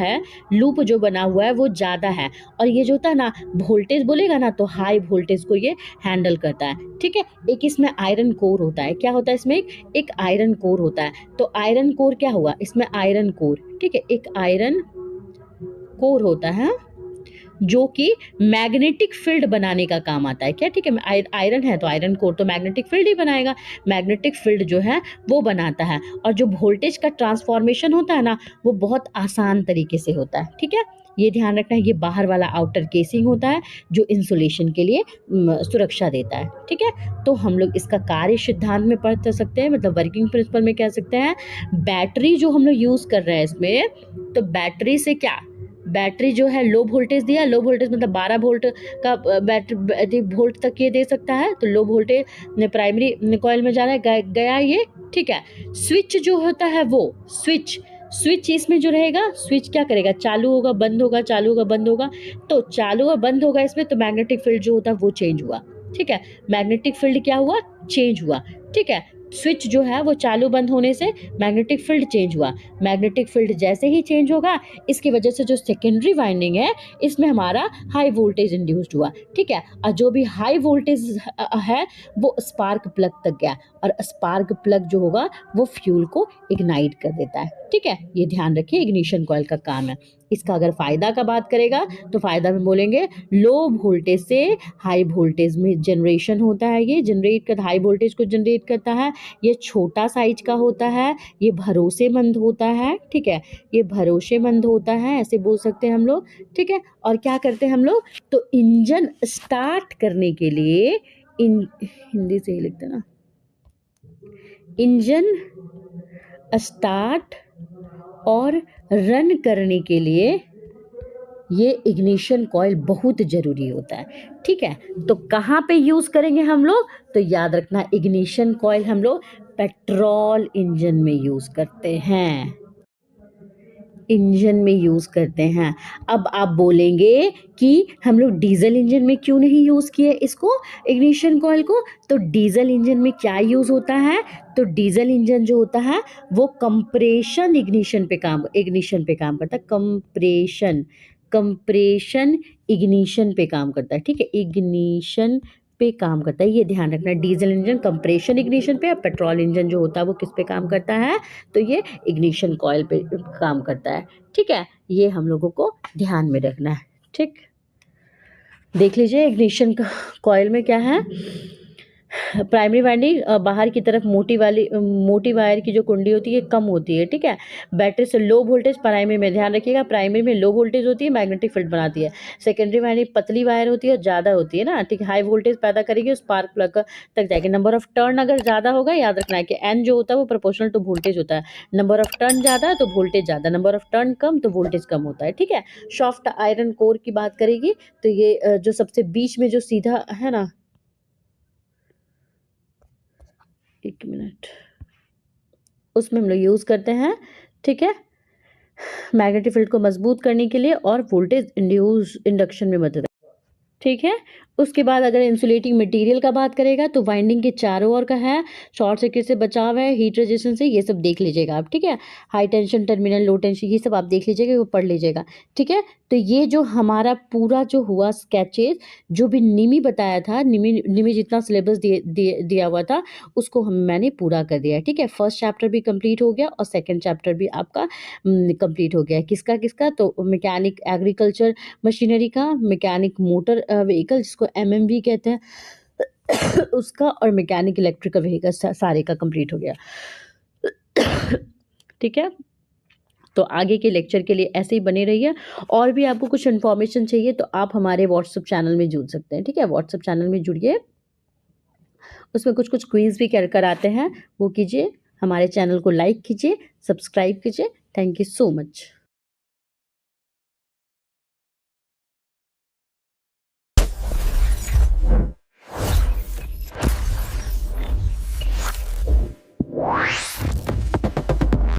Speaker 1: है वो ज़्यादा है। और ये जो होता है ना, वोल्टेज बोलेगा ना तो हाई वोल्टेज को ये हैंडल करता है, ठीक है। एक इसमें आयरन कोर होता है, क्या होता है इसमें, एक आयरन कोर होता है। तो आयरन कोर क्या हुआ, इसमें आयरन कोर, ठीक है, एक आयरन कोर होता है जो कि मैग्नेटिक फील्ड बनाने का काम आता है, क्या, ठीक है। आयरन है तो आयरन कोर तो मैग्नेटिक फील्ड ही बनाएगा, मैग्नेटिक फील्ड जो है वो बनाता है। और जो वोल्टेज का ट्रांसफॉर्मेशन होता है ना, वो बहुत आसान तरीके से होता है, ठीक है। ये ध्यान रखना है, ये बाहर वाला आउटर केसिंग होता है जो इंसुलेशन के लिए सुरक्षा देता है, ठीक है। तो हम लोग इसका कार्य सिद्धांत में पढ़ सकते हैं, मतलब वर्किंग प्रिंसिपल में कह सकते हैं। बैटरी जो हम लोग यूज़ कर रहे हैं इसमें, तो बैटरी से क्या, बैटरी जो है लो वोल्टेज दिया, लो वोल्टेज मतलब 12 वोल्ट का बैटरी वोल्ट तक ये दे सकता है, तो लो वोल्टेज प्राइमरी कॉइल में जा रहा है, गया ये, ठीक है। स्विच जो होता है वो स्विच इसमें जो रहेगा, स्विच क्या करेगा, चालू होगा बंद होगा, चालू होगा बंद होगा। तो चालू और बंद होगा इसमें, तो मैग्नेटिक फील्ड जो होता है वो चेंज हुआ, ठीक है। मैग्नेटिक फील्ड क्या हुआ, चेंज हुआ, ठीक है। स्विच जो है वो चालू बंद होने से मैग्नेटिक फील्ड चेंज हुआ। मैग्नेटिक फील्ड जैसे ही चेंज होगा, इसकी वजह से जो सेकेंडरी वाइंडिंग है इसमें हमारा हाई वोल्टेज इंड्यूस्ड हुआ, ठीक है। और जो भी हाई वोल्टेज है वो स्पार्क प्लग तक गया, और स्पार्क प्लग जो होगा वो फ्यूल को इग्नाइट कर देता है, ठीक है। ये ध्यान रखिए, इग्निशन कॉइल का काम है। इसका अगर फ़ायदा का बात करेगा तो फ़ायदा में बोलेंगे लो वोल्टेज से हाई वोल्टेज में जनरेशन होता है, ये जनरेट कर हाई वोल्टेज को जनरेट करता है। ये छोटा साइज का होता है, ये भरोसेमंद होता है, ठीक है, ये भरोसेमंद होता है, ऐसे बोल सकते हैं हम लोग, ठीक है। और क्या करते हैं हम लोग, तो इंजन स्टार्ट करने के लिए हिंदी से ही लिखते ना, इंजन स्टार्ट और रन करने के लिए ये इग्निशन कॉइल बहुत ज़रूरी होता है, ठीक है। तो कहाँ पे यूज़ करेंगे हम लोग, तो याद रखना, इग्निशन कॉइल हम लोग पेट्रोल इंजन में यूज़ करते हैं, इंजन में यूज़ करते हैं। अब आप बोलेंगे कि हम लोग डीजल इंजन में क्यों नहीं यूज़ किए इसको, इग्निशन कॉइल को। तो डीजल इंजन में क्या यूज़ होता है, तो डीजल इंजन जो होता है वो कंप्रेशन इग्निशन पे काम करता है, कंप्रेशन इग्निशन पे काम करता है, ठीक है, इग्निशन पे काम करता है। ये ध्यान रखना, डीजल इंजन कंप्रेशन इग्निशन पे, और पेट्रोल इंजन जो होता है वो किस पे काम करता है, तो ये इग्निशन कॉइल पे काम करता है, ठीक है। ये हम लोगों को ध्यान में रखना है, ठीक। देख लीजिए इग्निशन कॉइल में क्या है, प्राइमरी वाइंडिंग बाहर की तरफ मोटी वायर की जो कुंडी होती है कम होती है, ठीक है। बैटरी से लो वोल्टेज प्राइमरी में, ध्यान रखिएगा, प्राइमरी में लो वोल्टेज होती है, मैग्नेटिक फील्ड बनाती है। सेकेंडरी वाइंडिंग पतली वायर होती है, ज़्यादा होती है ना, ठीक है, हाई वोल्टेज पैदा करेगी, स्पार्क प्लग तक जाएगी। नंबर ऑफ टर्न अगर ज़्यादा होगा, याद रखना है कि एन जो होता है वो प्रोपोर्शनल टू वोल्टेज होता है। नंबर ऑफ टर्न ज़्यादा है तो वोल्टेज ज़्यादा, नंबर ऑफ टर्न कम तो वोल्टेज कम होता है, ठीक है। सॉफ्ट आयरन कोर की बात करेगी तो ये जो सबसे बीच में जो सीधा है ना, एक मिनट, उसमें हम लोग यूज़ करते हैं, ठीक है, मैग्नेटिक फील्ड को मजबूत करने के लिए और वोल्टेज इंडक्शन में मदद, ठीक है। उसके बाद अगर इंसुलेटिंग मटेरियल का बात करेगा तो वाइंडिंग के चारों ओर का है, शॉर्ट सर्किट से बचाव है, हीट रेजिस्टेंस है, ये सब देख लीजिएगा आप, ठीक है। हाई टेंशन टर्मिनल, लो टेंशन, ये सब आप देख लीजिएगा, वो पढ़ लीजिएगा, ठीक है। तो ये जो हमारा पूरा जो हुआ स्केचेज, जो भी निमी बताया था, निमी जितना सिलेबस दिया हुआ था उसको मैंने पूरा कर दिया है, ठीक है। फर्स्ट चैप्टर भी कंप्लीट हो गया और सेकेंड चैप्टर भी आपका कंप्लीट हो गया। किसका, तो मैकेनिक एग्रीकल्चर मशीनरी का, मैकेनिक मोटर व्हीकल जिसको एमएमवी कहते हैं उसका, और मैकेनिक इलेक्ट्रिकल व्हीकल, सारे का कंप्लीट हो गया, ठीक है। तो आगे के लेक्चर के लिए ऐसे ही बने रहिए। और भी आपको कुछ इन्फॉर्मेशन चाहिए तो आप हमारे व्हाट्सएप चैनल में जुड़ सकते हैं, ठीक है। व्हाट्सएप चैनल में जुड़िए, उसमें कुछ क्विज भी कराते हैं, वो कीजिए। हमारे चैनल को लाइक कीजिए, सब्सक्राइब कीजिए। Thank you so much.